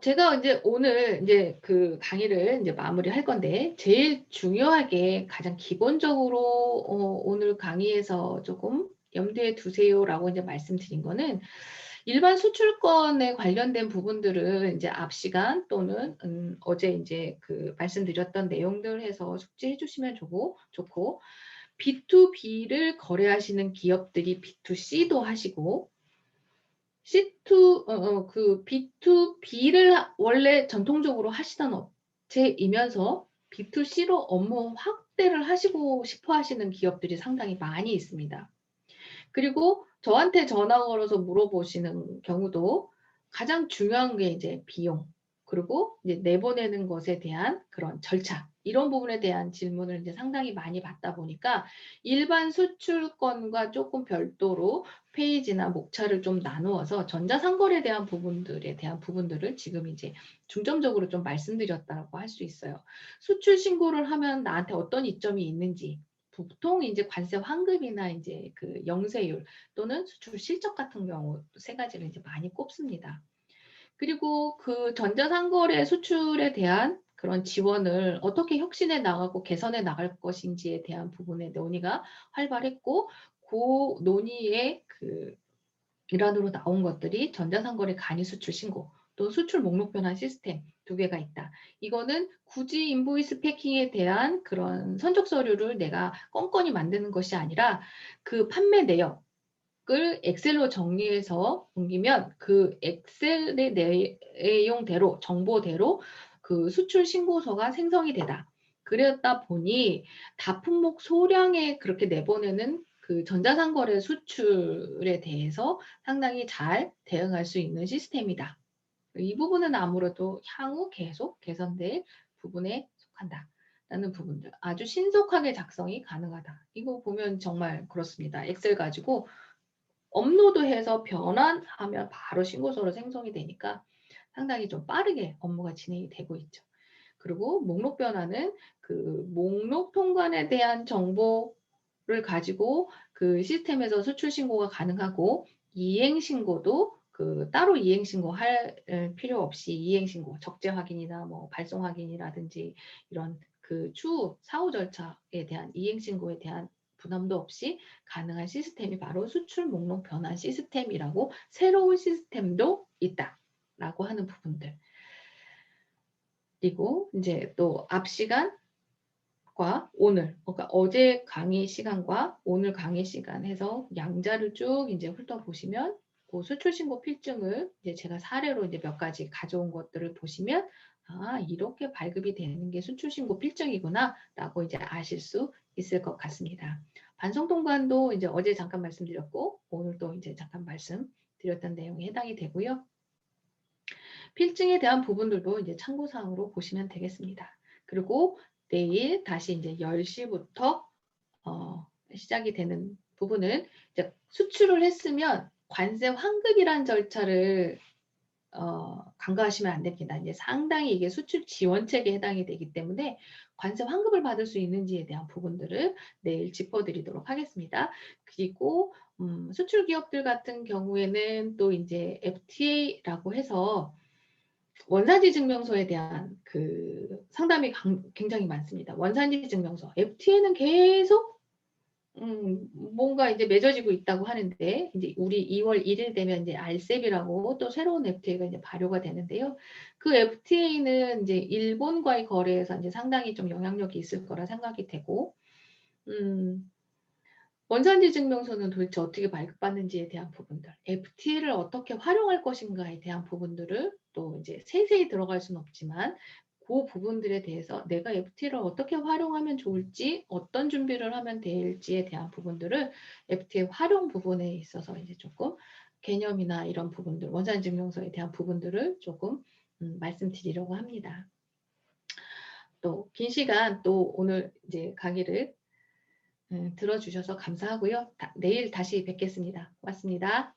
제가 이제 오늘 이제 그 강의를 이제 마무리할 건데 제일 중요하게 가장 기본적으로 오늘 강의에서 조금 염두에 두세요라고 이제 말씀드린 거는 일반 수출권에 관련된 부분들은 이제 앞 시간 또는 어제 이제 그 말씀드렸던 내용들 해서 숙지해 주시면 좋고 B2B를 거래하시는 기업들이 B2C도 하시고 그 B2B를 원래 전통적으로 하시던 업체이면서 B2C로 업무 확대를 하시고 싶어 하시는 기업들이 상당히 많이 있습니다. 그리고 저한테 전화 걸어서 물어보시는 경우도 가장 중요한 게 이제 비용, 그리고 이제 내보내는 것에 대한 그런 절차, 이런 부분에 대한 질문을 이제 상당히 많이 받다 보니까 일반 수출권과 조금 별도로 페이지나 목차를 좀 나누어서 전자상거래에 대한 부분들을 지금 이제 중점적으로 좀 말씀드렸다고 할 수 있어요. 수출 신고를 하면 나한테 어떤 이점이 있는지, 보통 이제 관세 환급이나 이제 그 영세율 또는 수출 실적 같은 경우 세 가지를 이제 많이 꼽습니다. 그리고 그 전자상거래 수출에 대한 그런 지원을 어떻게 혁신해 나가고 개선해 나갈 것인지에 대한 부분의 논의가 활발했고 그 논의의 그 일환으로 나온 것들이 전자상거래 간이 수출 신고 또 수출 목록 변환 시스템 두 개가 있다. 이거는 굳이 인보이스 패킹에 대한 그런 선적 서류를 내가 껌껌이 만드는 것이 아니라 그 판매 내역을 엑셀로 정리해서 옮기면 그 엑셀의 내용대로 정보대로 그 수출 신고서가 생성이 되다. 그랬다 보니 다품목 소량에 그렇게 내보내는 그 전자상거래 수출에 대해서 상당히 잘 대응할 수 있는 시스템이다. 이 부분은 아무래도 향후 계속 개선될 부분에 속한다. 라는 부분들. 아주 신속하게 작성이 가능하다. 이거 보면 정말 그렇습니다. 엑셀 가지고 업로드해서 변환하면 바로 신고서로 생성이 되니까 상당히 좀 빠르게 업무가 진행이 되고 있죠. 그리고 목록 변환은 그 목록 통관에 대한 정보를 가지고 그 시스템에서 수출 신고가 가능하고, 이행 신고도 그 따로 이행 신고할 필요 없이 이행 신고, 적재 확인이나 뭐 발송 확인이라든지 이런 그 추후 사후 절차에 대한 이행 신고에 대한 부담도 없이 가능한 시스템이 바로 수출 목록 변환 시스템이라고, 새로운 시스템도 있다라고 하는 부분들. 그리고 이제 또 앞 시간과 오늘, 그러니까 어제 강의 시간과 오늘 강의 시간 해서 양자를 쭉 이제 훑어보시면, 그 수출 신고 필증을 이제 제가 사례로 이제 몇 가지 가져온 것들을 보시면, 아, 이렇게 발급이 되는 게 수출 신고 필증이구나라고 이제 아실 수 있을 것 같습니다. 반송 통관도 이제 어제 잠깐 말씀드렸고, 오늘 또 이제 잠깐 말씀드렸던 내용에 해당이 되고요. 필증에 대한 부분들도 이제 참고사항으로 보시면 되겠습니다. 그리고 내일 다시 이제 10시부터 시작이 되는 부분은, 이제 수출을 했으면 관세 환급이란 절차를 간과하시면 안 됩니다. 이제 상당히 이게 수출 지원책에 해당이 되기 때문에 관세 환급을 받을 수 있는지에 대한 부분들을 내일 짚어드리도록 하겠습니다. 그리고 수출 기업들 같은 경우에는 또 이제 FTA라고 해서 원산지 증명서에 대한 그 상담이 굉장히 많습니다. 원산지 증명서, FTA는 계속 뭔가 이제 맺어지고 있다고 하는데, 이제 우리 2월 1일 되면 이제 RCEP이라고 또 새로운 FTA가 이제 발효가 되는데요. 그 FTA는 이제 일본과의 거래에서 이제 상당히 좀 영향력이 있을 거라 생각이 되고, 원산지 증명서는 도대체 어떻게 발급받는지에 대한 부분들, FTA를 어떻게 활용할 것인가에 대한 부분들을 또 이제 세세히 들어갈 수는 없지만, 그 부분들에 대해서 내가 FTA를 어떻게 활용하면 좋을지, 어떤 준비를 하면 될지에 대한 부분들을 FTA 활용 부분에 있어서 이제 조금 개념이나 이런 부분들, 원산지 증명서에 대한 부분들을 조금 말씀드리려고 합니다. 또 긴 시간 또 오늘 이제 강의를 들어주셔서 감사하고요. 내일 다시 뵙겠습니다. 고맙습니다.